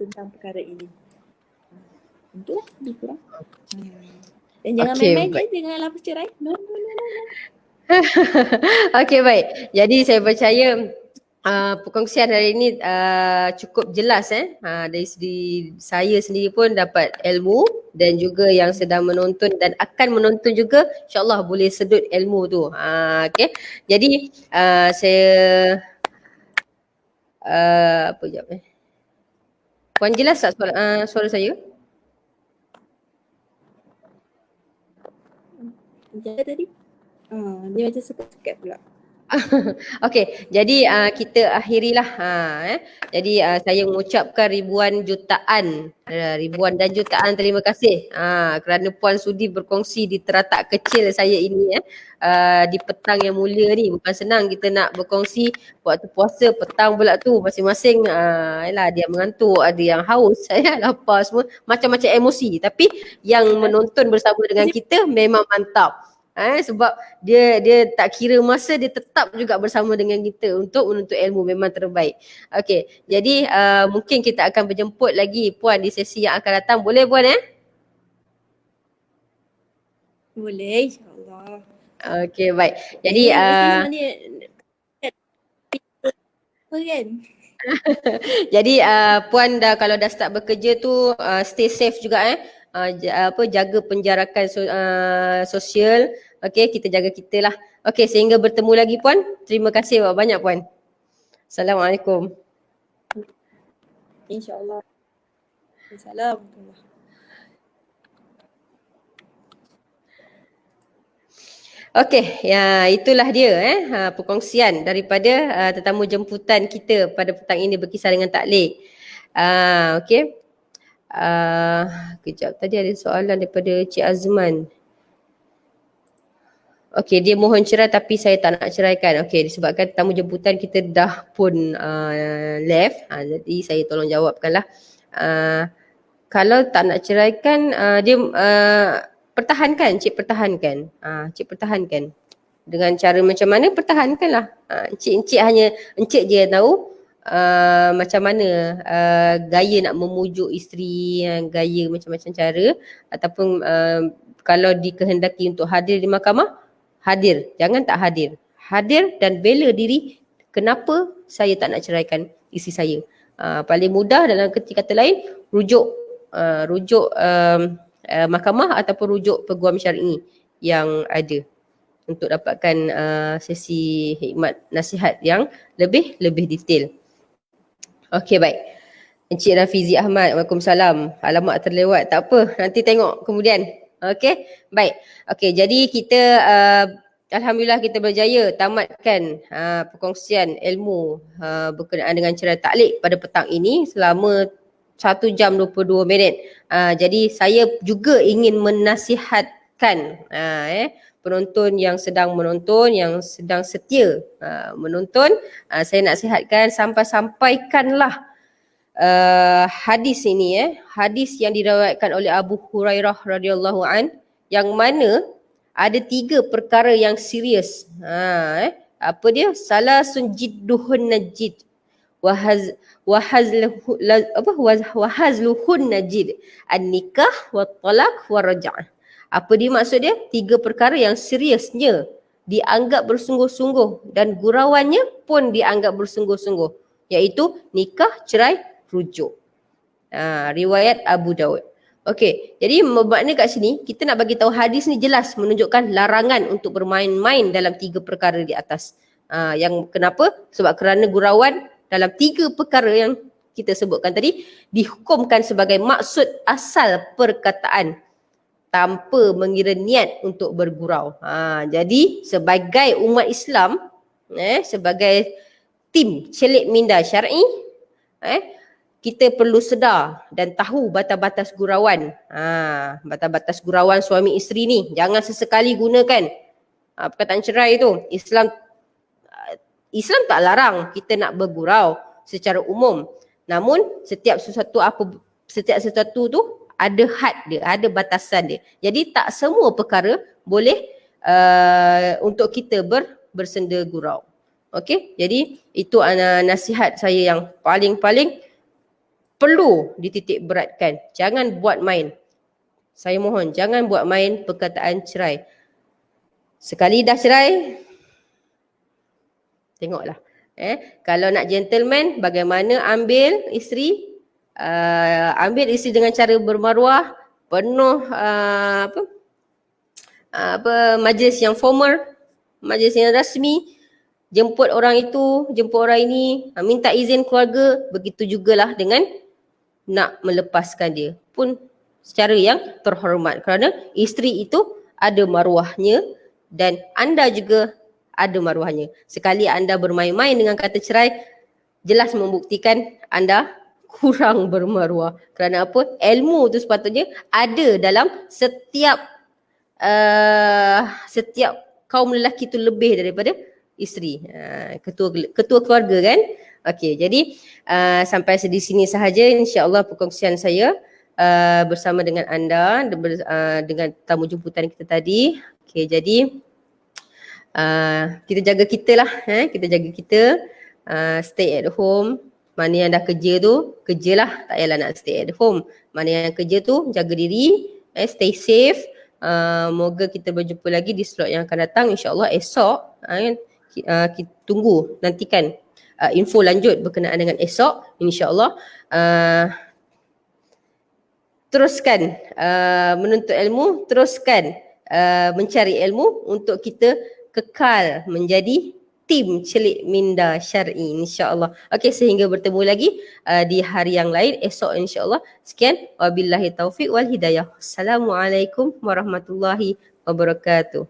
[SPEAKER 2] tentang perkara ini. Itulah lebih kurang. Dan jangan main-main dengan lapis cerai. No.
[SPEAKER 1] Okey, baik. Jadi saya percaya perkongsian hari ini cukup jelas dari segi saya sendiri pun dapat ilmu dan juga yang sedang menonton dan akan menonton juga insyaAllah boleh sedut ilmu tu. Okey. Jadi saya apa sekejap Puan jelas tak suara saya?
[SPEAKER 2] Macam tadi? Dia macam sekat-sekat pula.
[SPEAKER 1] Okey, jadi kita akhirilah. Jadi saya mengucapkan ribuan dan jutaan terima kasih kerana Puan sudi berkongsi di teratak kecil saya ini di petang yang mulia ni. Bukan senang kita nak berkongsi waktu puasa, petang pula tu masing-masing dia mengantuk, ada yang haus, lapar, semua macam-macam emosi. Tapi yang menonton bersama dengan kita memang mantap. Sebab dia tak kira masa, dia tetap juga bersama dengan kita untuk menuntut ilmu, memang terbaik. Okey, jadi mungkin kita akan berjemput lagi Puan di sesi yang akan datang. Boleh Puan
[SPEAKER 2] Boleh, insyaAllah.
[SPEAKER 1] Okey, baik. Jadi
[SPEAKER 2] kan?
[SPEAKER 1] Jadi Puan kalau dah start bekerja tu stay safe juga jaga penjarakan sosial. Okey, kita jaga kita lah. Okey, sehingga bertemu lagi Puan. Terima kasih banyak Puan. Assalamualaikum.
[SPEAKER 2] InsyaAllah. Assalamualaikum.
[SPEAKER 1] Okey, ya itulah dia perkongsian daripada tetamu jemputan kita pada petang ini berkisar dengan taklid. Okey. Kejap, tadi ada soalan daripada Cik Azman. Okey, dia mohon cerai tapi saya tak nak ceraikan. Okey, disebabkan tetamu jemputan kita dah pun left. Jadi saya tolong jawabkanlah. Kalau tak nak ceraikan, dia pertahankan, Cik pertahankan. Cik pertahankan. Dengan cara macam mana, pertahankanlah. Encik hanya, encik je yang tahu. macam mana gaya nak memujuk isteri, gaya macam-macam cara, ataupun kalau dikehendaki untuk hadir di mahkamah, hadir, jangan tak hadir. Hadir dan bela diri kenapa saya tak nak ceraikan isteri saya. Paling mudah dalam kata lain, rujuk mahkamah ataupun rujuk peguam syar'i yang ada untuk dapatkan sesi hikmat nasihat yang lebih detail. Okey, baik. Encik Rafizi Ahmad, Waalaikumsalam. Alamak terlewat, tak apa, nanti tengok kemudian. Okey, baik. Okey, jadi kita Alhamdulillah kita berjaya tamatkan perkongsian ilmu berkenaan dengan cerai taklid pada petang ini selama 1 jam 22 minit. Jadi saya juga ingin menasihatkan penonton yang sedang menonton, yang sedang setia menonton, saya nasihatkan sampaikanlah hadis ini, hadis yang diriwayatkan oleh Abu Hurairah radhiyallahu an, yang mana ada 3 perkara yang serius. Apa dia? Salasun jidduhun najid wahazluhun najid, an-nikah wa talaq wa raj'ah. Apa dia maksud dia? 3 perkara yang seriusnya dianggap bersungguh-sungguh dan gurauannya pun dianggap bersungguh-sungguh, iaitu nikah, cerai, rujuk. Riwayat Abu Daud. Okey, jadi bermakna kat sini kita nak bagi tahu hadis ni jelas menunjukkan larangan untuk bermain-main dalam 3 perkara di atas. Yang kenapa? Sebab kerana gurauan dalam 3 perkara yang kita sebutkan tadi dihukumkan sebagai maksud asal perkataan tanpa mengira niat untuk bergurau. Jadi sebagai umat Islam, sebagai tim celik minda syar'i, kita perlu sedar dan tahu batas-batas gurauan. Batas-batas gurauan suami isteri ni. Jangan sesekali gunakan perkataan cerai tu. Islam tak larang kita nak bergurau secara umum. Namun setiap sesuatu tu ada had dia, ada batasan dia. Jadi tak semua perkara boleh untuk kita bersenda gurau. Okey, jadi itu nasihat saya yang paling perlu dititik beratkan. Jangan buat main. Saya mohon jangan buat main perkataan cerai. Sekali dah cerai, tengoklah. Kalau nak gentleman, bagaimana ambil isteri? Ambil isteri dengan cara bermaruah, penuh majlis yang formal, majlis yang rasmi, jemput orang itu, jemput orang ini, minta izin keluarga, begitu jugalah dengan nak melepaskan dia pun secara yang terhormat, kerana isteri itu ada maruahnya dan anda juga ada maruahnya. Sekali anda bermain-main dengan kata cerai, jelas membuktikan anda kurang bermaruah. Kerana apa? Ilmu tu sepatutnya ada dalam setiap kaum lelaki tu lebih daripada isteri. Ketua keluarga kan? Okey, jadi sampai di sini sahaja insya-Allah perkongsian saya bersama dengan anda dengan tamu jemputan kita tadi. Okey, jadi kita jaga kita lah, kita jaga kita, stay at home. Mana yang dah kerja tu, kerjalah, tak payahlah nak stay at home. Mana yang kerja tu, jaga diri, stay safe. Moga kita berjumpa lagi di slot yang akan datang insya-Allah esok. Kita tunggu, nantikan info lanjut berkenaan dengan esok insya-Allah. Teruskan menuntut ilmu, teruskan mencari ilmu untuk kita kekal menjadi tim celik minda syar'i insya-Allah. Okey, sehingga bertemu lagi di hari yang lain esok insya-Allah. Sekian, wabillahi taufik wal hidayah. Assalamualaikum warahmatullahi wabarakatuh.